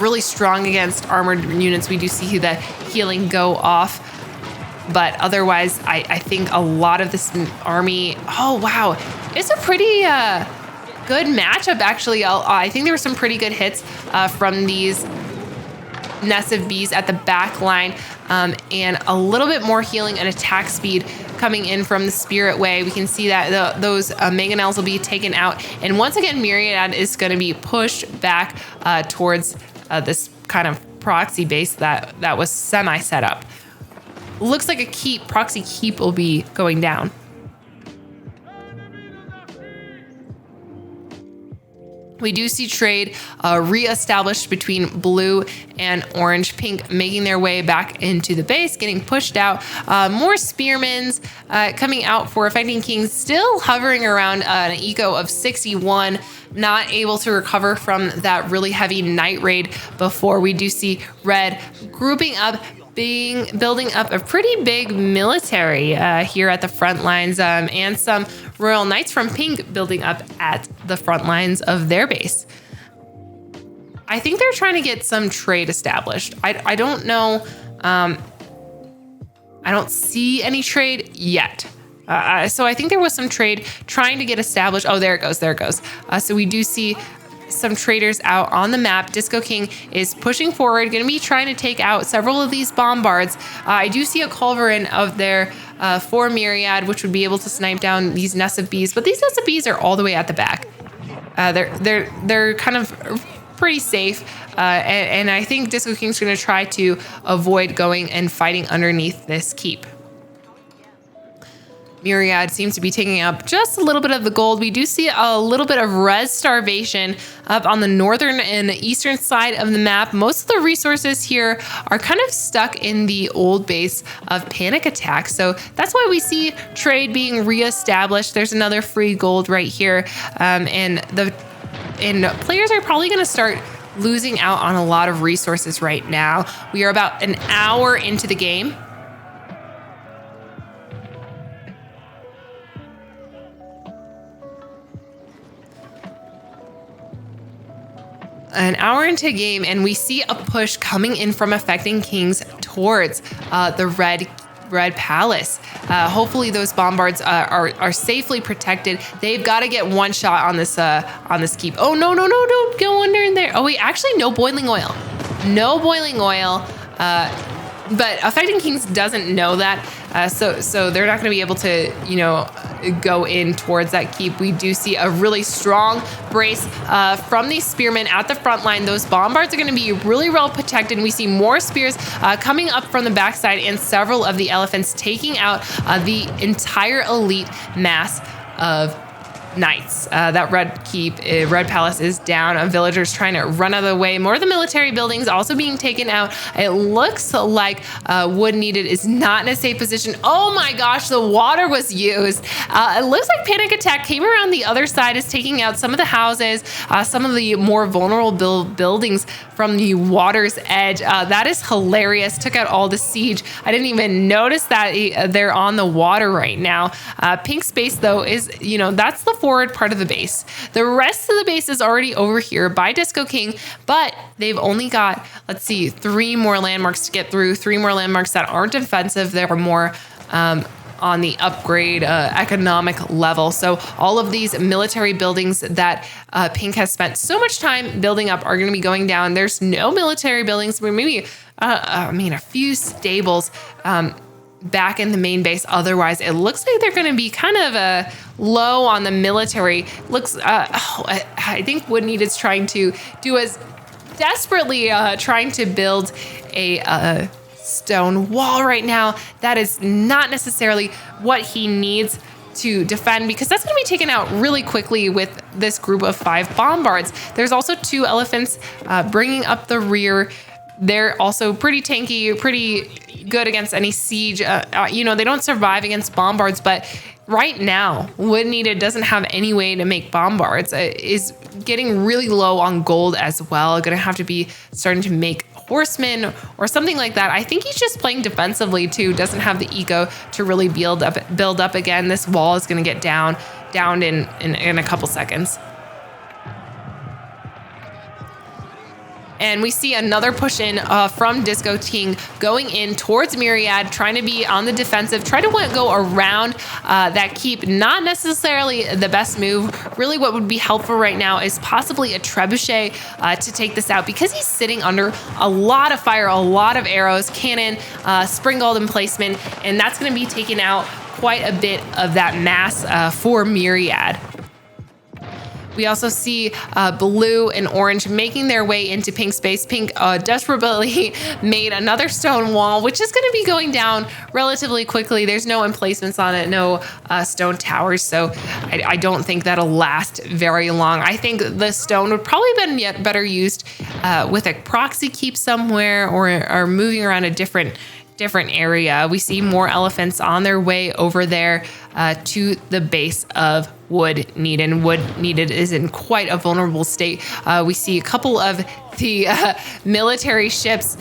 A: really strong against armored units. We do see that healing go off, but otherwise I think a lot of this army, oh wow, it's a pretty good matchup actually. I think there were some pretty good hits from these nest of bees at the back line, and a little bit more healing and attack speed coming in from the Spirit Way. We can see that those mangonels will be taken out. And once again, Myriad is going to be pushed back towards this kind of proxy base that was semi set up. Looks like a proxy keep will be going down. We do see trade reestablished between blue and orange. Pink making their way back into the base, getting pushed out. More spearmans coming out for Affecting Kings, still hovering around an eco of 61, not able to recover from that really heavy night raid before. We do see red grouping up, building up a pretty big military here at the front lines, and some Royal Knights from Pink building up at the front lines of their base. I think they're trying to get some trade established. I don't know. I don't see any trade yet. So I think there was some trade trying to get established. Oh, there it goes. There it goes. So we do see some traders out on the map. Disco King is pushing forward, going to be trying to take out several of these bombards. I do see a culverin of their for Myriad, which would be able to snipe down these nests of bees, but these nests of bees are all the way at the back. They're kind of pretty safe, and I think Disco King's going to try to avoid going and fighting underneath this keep. Myriad seems to be taking up just a little bit of the gold. We do see a little bit of res starvation up on the northern and eastern side of the map. Most of the resources here are kind of stuck in the old base of Panic Attack. So that's why we see trade being reestablished. There's another free gold right here. And players are probably going to start losing out on a lot of resources right now. We are about an hour into the game. An hour into game, and we see a push coming in from Affecting Kings towards the red palace. Hopefully those bombards are safely protected. They've got to get one shot on this keep. Oh no, don't go under in there. Oh wait, actually no boiling oil. No boiling oil. But Affecting Kings doesn't know that, so they're not going to be able to, go in towards that keep. We do see a really strong brace from these spearmen at the front line. Those bombards are going to be really well protected. We see more spears coming up from the backside, and several of the elephants taking out the entire elite mass of knights. That red palace is down. Villagers trying to run out of the way. More of the military buildings also being taken out. It looks like Wood Needed is not in a safe position. Oh my gosh, the water was used. It looks like Panic Attack came around the other side, is taking out some of the houses, some of the more vulnerable buildings from the water's edge. That is hilarious. Took out all the siege. I didn't even notice that they're on the water right now. Pink's base though is, that's the forward part of the base. The rest of the base is already over here by Disco King, but they've only got, 3 more landmarks to get through, 3 more landmarks that aren't defensive. They're more on the upgrade economic level. So all of these military buildings that Pink has spent so much time building up are going to be going down. There's no military buildings, but maybe, a few stables back in the main base. Otherwise, it looks like they're going to be kind of low on the military. I think Wood Needed's trying to do as desperately trying to build a stone wall right now. That is not necessarily what he needs to defend, because that's going to be taken out really quickly with this group of 5 bombards. There's also 2 elephants bringing up the rear. They're also pretty tanky, pretty good against any siege. They don't survive against bombards, but right now, Wood Needed doesn't have any way to make bombards. Is getting really low on gold as well. Going to have to be starting to make horsemen or something like that. I think he's just playing defensively too. Doesn't have the eco to really build up again. This wall is going to get downed in a couple seconds. And we see another push in from Disco King going in towards Myriad, trying to be on the defensive, try to go around that keep. Not necessarily the best move. Really what would be helpful right now is possibly a trebuchet to take this out, because he's sitting under a lot of fire, a lot of arrows, cannon, spring golden placement, and that's going to be taken out quite a bit of that mass for Myriad. We also see blue and orange making their way into pink space. Pink desperately made another stone wall, which is going to be going down relatively quickly. There's no emplacements on it, no stone towers, so I don't think that'll last very long. I think the stone would probably have been yet better used with a proxy keep somewhere or moving around a different area. We see more elephants on their way over there to the base of Wood Needed. Wood Needed is in quite a vulnerable state. We see a couple of the military ships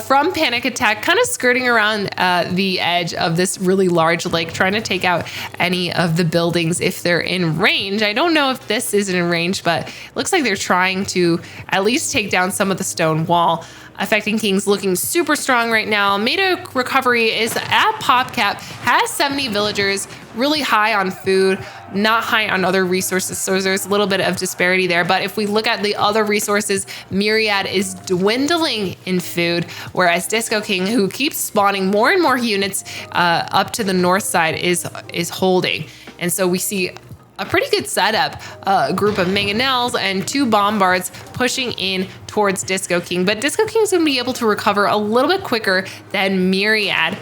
A: from Panic Attack kind of skirting around the edge of this really large lake, trying to take out any of the buildings if they're in range. I don't know if this is in range, but it looks like they're trying to at least take down some of the stone wall. Affecting King's looking super strong right now. Meta recovery is at pop cap, has 70 villagers, really high on food, not high on other resources. So there's a little bit of disparity there. But if we look at the other resources, Myriad is dwindling in food, whereas Disco King, who keeps spawning more and more units up to the north side, is holding. And so we see a pretty good setup, a group of mangonels and 2 bombards pushing in towards Disco King. But Disco King's going to be able to recover a little bit quicker than Myriad.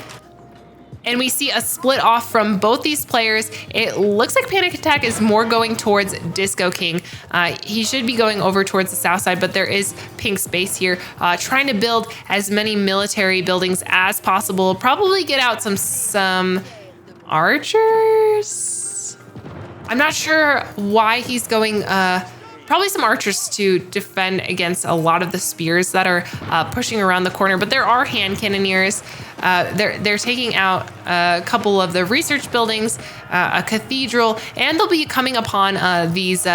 A: And we see a split off from both these players. It looks like Panic Attack is more going towards Disco King. He should be going over towards the south side, but there is pink space here, trying to build as many military buildings as possible. Probably get out some archers. I'm not sure why he's going, probably some archers to defend against a lot of the spears that are pushing around the corner, but there are hand cannoneers. They're taking out a couple of the research buildings, a cathedral, and they'll be coming upon these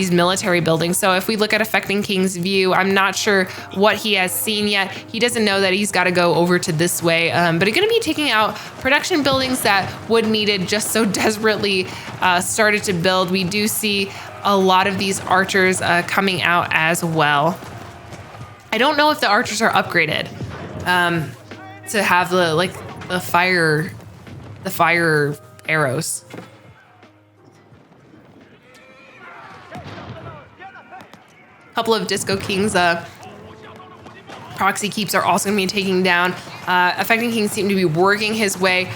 A: military buildings. So if we look at Affecting King's view, I'm not sure what he has seen yet. He doesn't know that he's got to go over to this way, but he's going to be taking out production buildings that Wood Needed just so desperately started to build. We do see a lot of these archers coming out as well. I don't know if the archers are upgraded to have the fire arrows. Couple of Disco King's proxy keeps are also going to be taking down. Affecting King seems to be working his way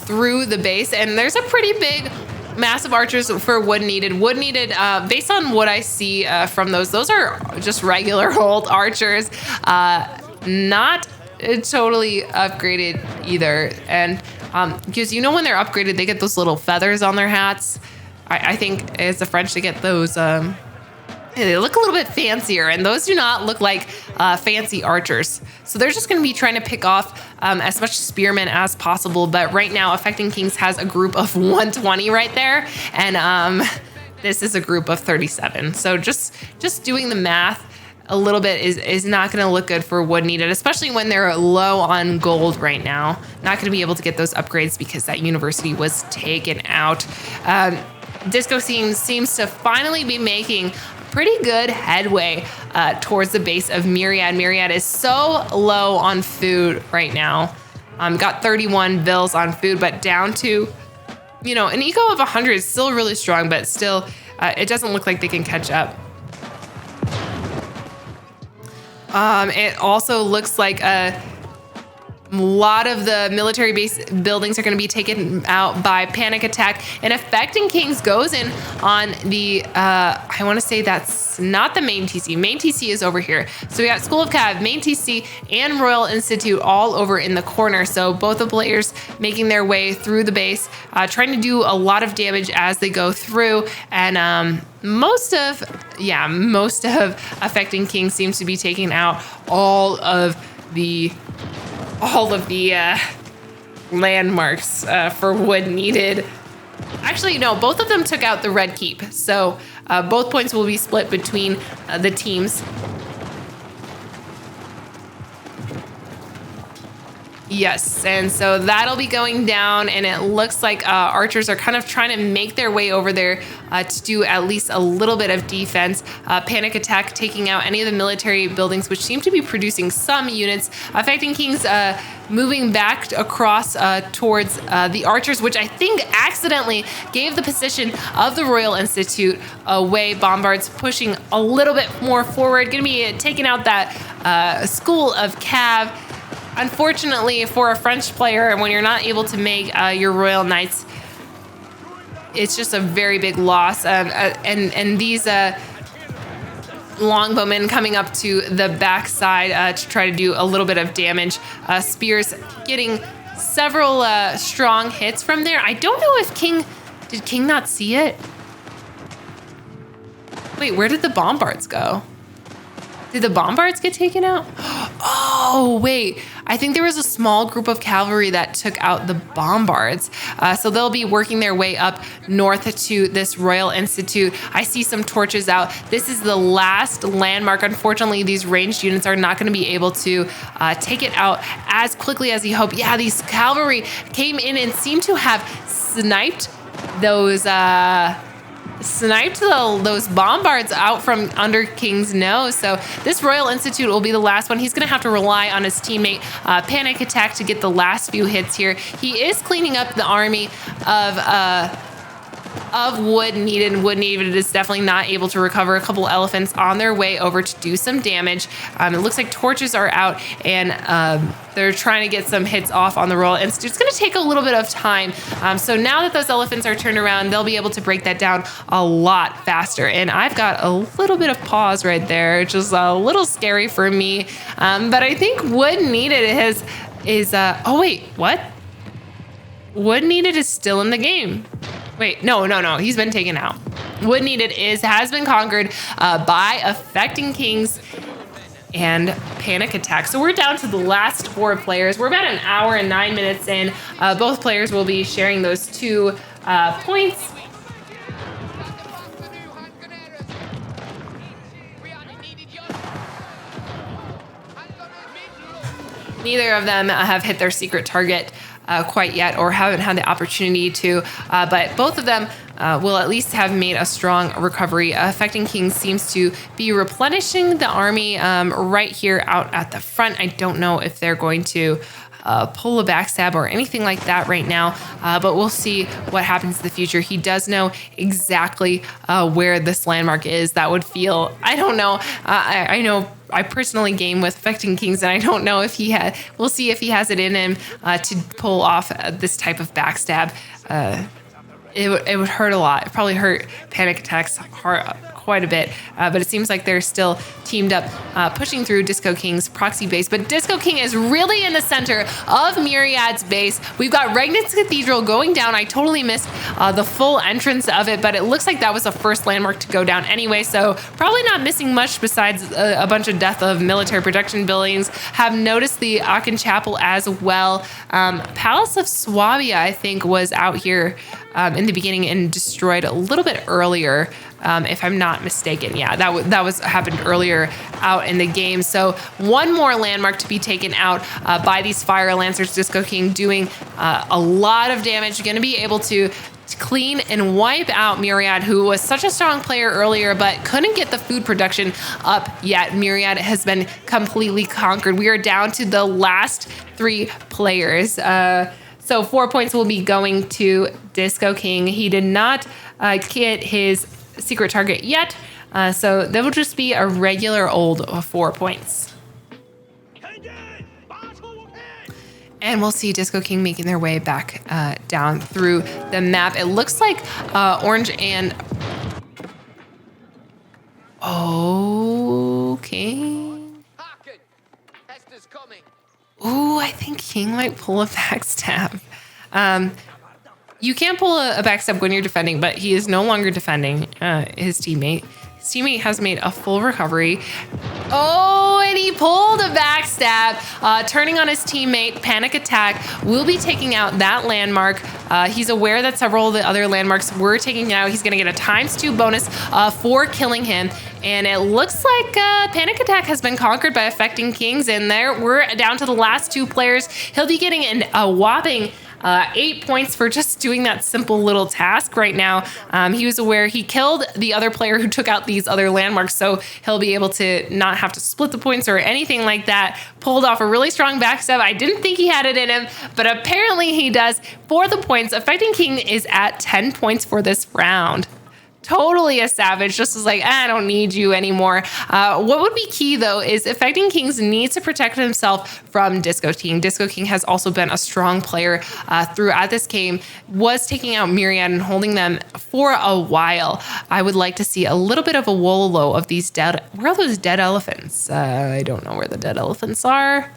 A: through the base, and there's a pretty big, massive archers for Wood Needed. Wood Needed, based on what I see from those are just regular old archers, not totally upgraded either. And because when they're upgraded, they get those little feathers on their hats. I think as the French, they get those. They look a little bit fancier, and those do not look like fancy archers. So they're just going to be trying to pick off as much spearmen as possible. But right now, Affecting Kings has a group of 120 right there, and this is a group of 37. So just doing the math a little bit is not going to look good for Wood Needed, especially when they're low on gold right now. Not going to be able to get those upgrades because that university was taken out. Disco seems to finally be making pretty good headway towards the base of Myriad. Myriad is so low on food right now. Got 31 bills on food, but down to, an eco of 100 is still really strong, but still, it doesn't look like they can catch up. It also looks like a lot of the military base buildings are going to be taken out by Panic Attack, and Affecting Kings goes in on the, I want to say that's not the main TC. Main TC is over here. So we got School of Cav, main TC, and Royal Institute all over in the corner. So both the players making their way through the base, trying to do a lot of damage as they go through, and most of Affecting Kings seems to be taking out all of the landmarks for Wood Needed. Actually, no, both of them took out the Red Keep. So both points will be split between the teams. Yes, and so that'll be going down, and it looks like archers are kind of trying to make their way over there to do at least a little bit of defense. Panic attack taking out any of the military buildings, which seem to be producing some units. Affecting Kings moving back across towards the archers, which I think accidentally gave the position of the Royal Institute away. Bombards pushing a little bit more forward, going to be taking out that school of cav. Unfortunately for a French player, when you're not able to make your Royal Knights, it's just a very big loss. And these longbowmen coming up to the backside to try to do a little bit of damage. Spears getting several strong hits from there. I don't know if did King not see it? Wait, where did the bombards go? Did the bombards get taken out? Oh, wait. I think there was a small group of cavalry that took out the bombards. So they'll be working their way up north to this Royal Institute. I see some torches out. This is the last landmark. Unfortunately, these ranged units are not going to be able to take it out as quickly as you hope. Yeah, these cavalry came in and seemed to have sniped those those bombards out from under King's nose. So this Royal Institute will be the last one. He's going to have to rely on his teammate Panic Attack to get the last few hits here. He is cleaning up the army of Wood Needed. Wood Needed is definitely not able to recover. A couple elephants on their way over to do some damage. It looks like torches are out, and they're trying to get some hits off on the Royal Institute. It's going to take a little bit of time. So now that those elephants are turned around, they'll be able to break that down a lot faster. And I've got a little bit of pause right there, which is a little scary for me. But I think Wood Needed is oh wait, what? Wood Needed is still in the game. Wait, no. He's been taken out. Wood Needed has been conquered by Affecting Kings and Panic Attack. So we're down to the last 4 players. We're about an hour and 9 minutes in. Both players will be sharing those 2 points. Neither of them have hit their secret target quite yet, or haven't had the opportunity to, but both of them will at least have made a strong recovery. Affecting Kings seems to be replenishing the army right here out at the front. I don't know if they're going to pull a backstab or anything like that right now, but we'll see what happens in the future. He does know exactly where this landmark is. That would feel, I don't know, I know I personally game with Affecting Kings, and I don't know if we'll see if he has it in him to pull off this type of backstab. It would hurt a lot. It probably hurt Panic Attack's heart quite a bit, but it seems like they're still teamed up, pushing through Disco King's proxy base. But Disco King is really in the center of Myriad's base. We've got Regnitz Cathedral going down. I totally missed the full entrance of it, but it looks like that was the first landmark to go down anyway, so probably not missing much besides a bunch of death of military production buildings. Have noticed the Aachen Chapel as well. Palace of Swabia, I think, was out here in the beginning and destroyed a little bit earlier, if I'm not mistaken. Yeah, that was happened earlier out in the game. So one more landmark to be taken out by these Fire Lancers. Disco King doing a lot of damage. Going to be able to clean and wipe out Myriad, who was such a strong player earlier, but couldn't get the food production up yet. Myriad has been completely conquered. We are down to the last 3 players. So 4 points will be going to Disco King. He did not get his secret target yet, so that will just be a regular old 4 points. And we'll see Disco King making their way back down through the map. It looks like Orange and... Oh, King. Ooh, I think King might pull a backstab. You can't pull a backstab when you're defending, but he is no longer defending his teammate. His teammate has made a full recovery. Oh, and he pulled a backstab, turning on his teammate. Panic Attack will be taking out that landmark. He's aware that several of the other landmarks were taking out. He's going to get a ×2 bonus for killing him. And it looks like Panic Attack has been conquered by Affecting Kings. And there we're down to the last 2 players. He'll be getting a whopping 8 points for just doing that simple little task right now. He was aware he killed the other player who took out these other landmarks, so he'll be able to not have to split the points or anything like that. Pulled off a really strong backstab. I didn't think he had it in him, but apparently he does for the points. Affecting King is at 10 points for this round. Totally a savage, just was like, I don't need you anymore. What would be key, though, is Affecting Kings needs to protect himself from Disco King. Disco King has also been a strong player throughout this game, was taking out Myriad and holding them for a while. I would like to see a little bit of a Wololo of these dead. Where are those dead elephants? I don't know where the dead elephants are.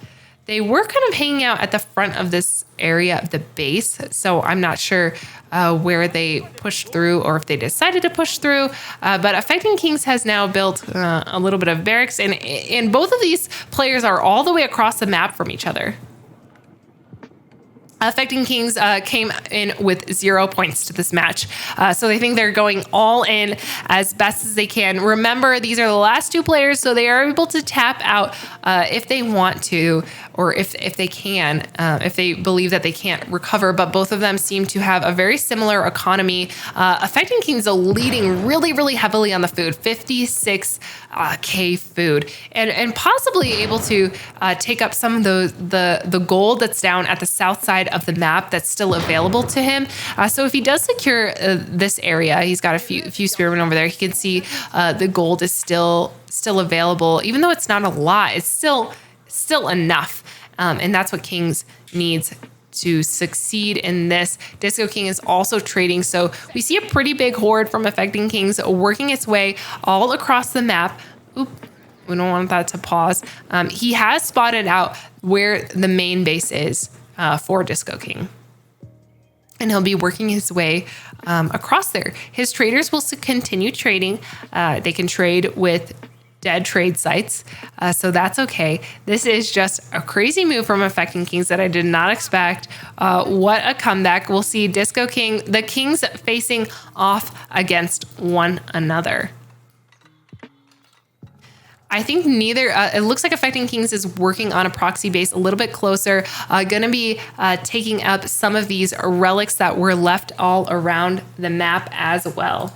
A: They were kind of hanging out at the front of this area of the base, so I'm not sure where they pushed through or if they decided to push through. But Affecting Kings has now built a little bit of barracks, and both of these players are all the way across the map from each other. Affecting Kings came in with 0 points to this match. So they think they're going all in as best as they can. Remember, these are the last 2 players, so they are able to tap out if they want to, or if they can, if they believe that they can't recover. But both of them seem to have a very similar economy. Affecting Kings are leading really, really heavily on the food, 56K food, and possibly able to take up some of the gold that's down at the south side of the map that's still available to him. So if he does secure this area, he's got a few spearmen over there. He can see the gold is still available, even though it's not a lot. It's still enough, and that's what Kings needs to succeed in this. Disco King is also trading, so we see a pretty big horde from Affecting Kings working its way all across the map. Oop. We don't want that to pause. He has spotted out where the main base is for Disco King, and he'll be working his way across there. His traders will continue trading. They can trade with dead trade sites, so that's okay. This is just a crazy move from Affecting Kings that I did not expect. What a comeback. We'll see Disco King, the Kings facing off against one another. I think neither, it looks like Affecting Kings is working on a proxy base a little bit closer, going to be taking up some of these relics that were left all around the map as well.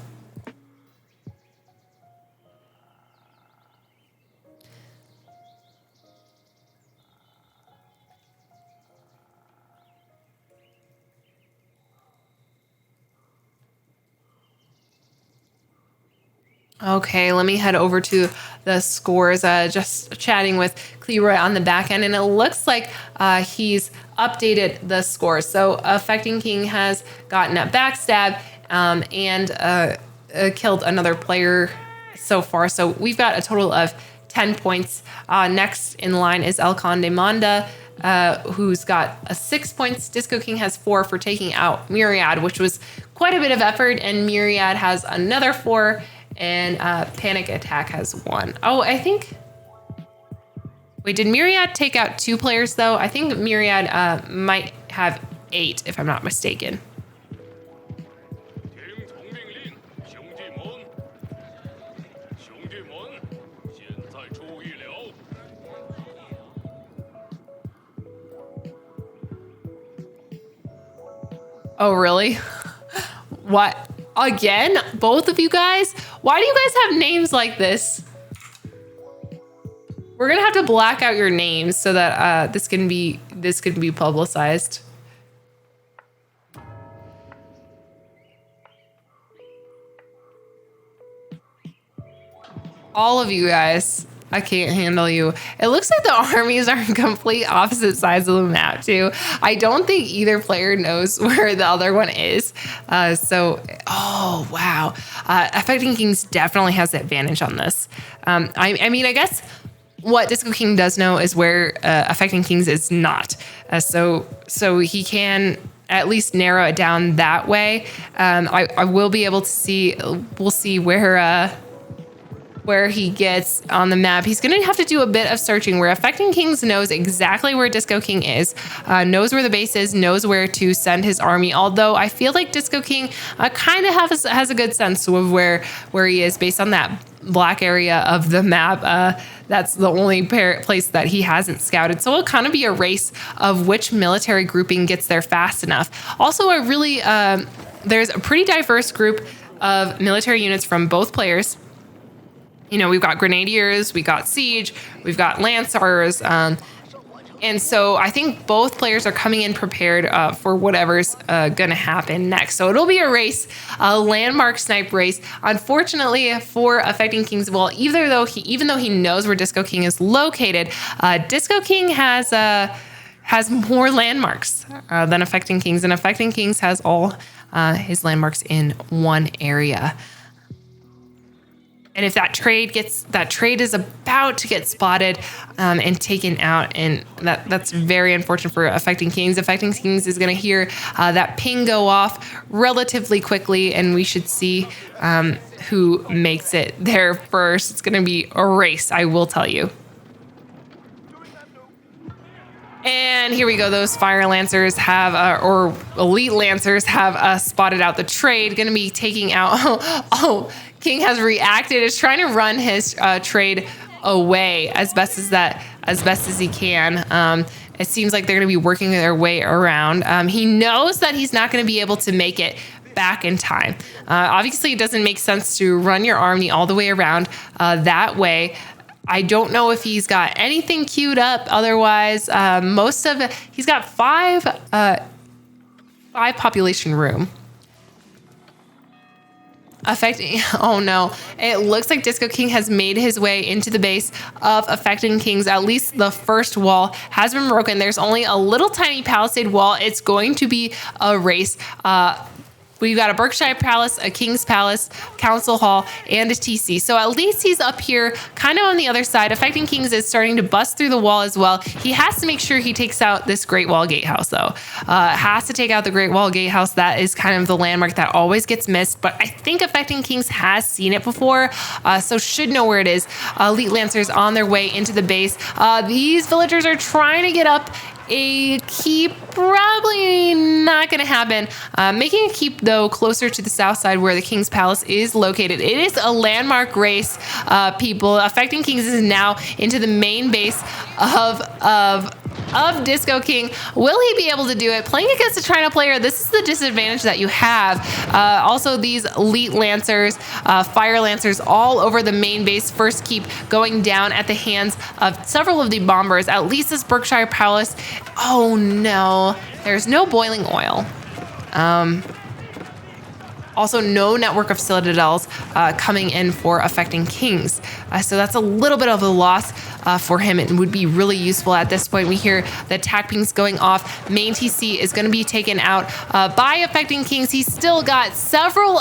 A: Okay, let me head over to the scores. Just chatting with Cleroy on the back end, and it looks like he's updated the scores. So Affecting King has gotten a backstab and killed another player so far. So we've got a total of 10 points. Next in line is El Conde Manda, who's got 6 points. Disco King has 4 for taking out Myriad, which was quite a bit of effort, and Myriad has another 4. And Panic Attack has 1. Oh, I think... Wait, did Myriad take out 2 players, though? I think Myriad might have 8, if I'm not mistaken. Oh, really? What? Again? Both of you guys? Why do you guys have names like this? We're gonna have to black out your names so that this can be publicized. All of you guys. I can't handle you. It looks like the armies are in complete opposite sides of the map too. I don't think either player knows where the other one is. Oh wow. Affecting Kings definitely has the advantage on this. I mean, I guess what Disco King does know is where Affecting Kings is not. So he can at least narrow it down that way. I will be able to see, we'll see where where he gets on the map. He's going to have to do a bit of searching, where Affecting Kings knows exactly where Disco King is, knows where the base is, knows where to send his army. Although I feel like Disco King kind of has a good sense of where he is based on that black area of the map. That's the only place that he hasn't scouted. So it'll kind of be a race of which military grouping gets there fast enough. Also, there's a pretty diverse group of military units from both players. You know, we've got Grenadiers, we got Siege, we've got Lancers. And so I think both players are coming in prepared for whatever's going to happen next. So it'll be a race, a landmark snipe race. Unfortunately for Affecting Kings, well, even though he knows where Disco King is located, Disco King has more landmarks than Affecting Kings, and Affecting Kings has all his landmarks in one area. And if that trade is about to get spotted and taken out, and that's very unfortunate for Affecting Kings. Affecting Kings is going to hear that ping go off relatively quickly, and we should see who makes it there first. It's going to be a race, I will tell you. And here we go. Those Fire Lancers or Elite Lancers have spotted out the trade. Going to be taking out. King has reacted. Is trying to run his trade away as best as he can. It seems like they're going to be working their way around. He knows that he's not going to be able to make it back in time. Obviously, it doesn't make sense to run your army all the way around that way. I don't know if he's got anything queued up. Otherwise, he's got five population room. Oh no. It looks like Disco King has made his way into the base of Affecting Kings. At least the first wall has been broken. There's only a little tiny palisade wall. It's going to be a race. We've got a Berkshire Palace, a King's Palace, Council Hall, and a TC. So at least he's up here kind of on the other side. Affecting Kings is starting to bust through the wall as well. He has to make sure he takes out this Great Wall Gatehouse, though. Has to take out the Great Wall Gatehouse. That is kind of the landmark that always gets missed. But I think Affecting Kings has seen it before, so should know where it is. Elite Lancers on their way into the base. These villagers are trying to get up a keep, probably not going to happen. Making a keep, though, closer to the south side where the King's Palace is located. It is a landmark race, people. Affecting Kings is now into the main base of Disco King. Will he be able to do it? Playing against a China player, this is the disadvantage that you have. Also, these Elite Lancers, Fire Lancers all over the main base. First keep going down at the hands of several of the bombers. At least this Berkshire Palace. Oh no, there's no boiling oil. Also, no network of citadels coming in for Affecting Kings. So that's a little bit of a loss for him. It would be really useful at this point. We hear the attack pings going off. Main TC is going to be taken out by Affecting Kings. He's still got several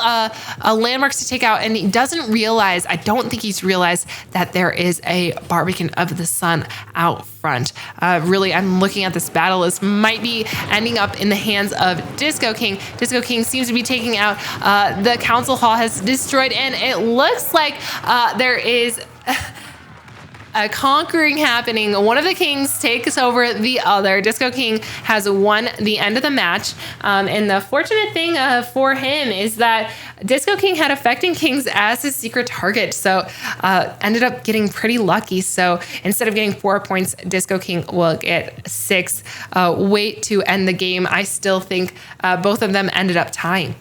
A: landmarks to take out, and he doesn't realize, I don't think he's realized that there is a Barbican of the Sun out front. Really, I'm looking at this battle. This might be ending up in the hands of Disco King. Disco King seems to be taking out the Council Hall has destroyed, and it looks like there is a conquering happening. One of the kings takes over the other. Disco King has won the end of the match. And the fortunate thing for him is that Disco King had Affecting Kings as his secret target. So ended up getting pretty lucky. So instead of getting 4 points, Disco King will get 6. Wait to end the game. I still think both of them ended up tying.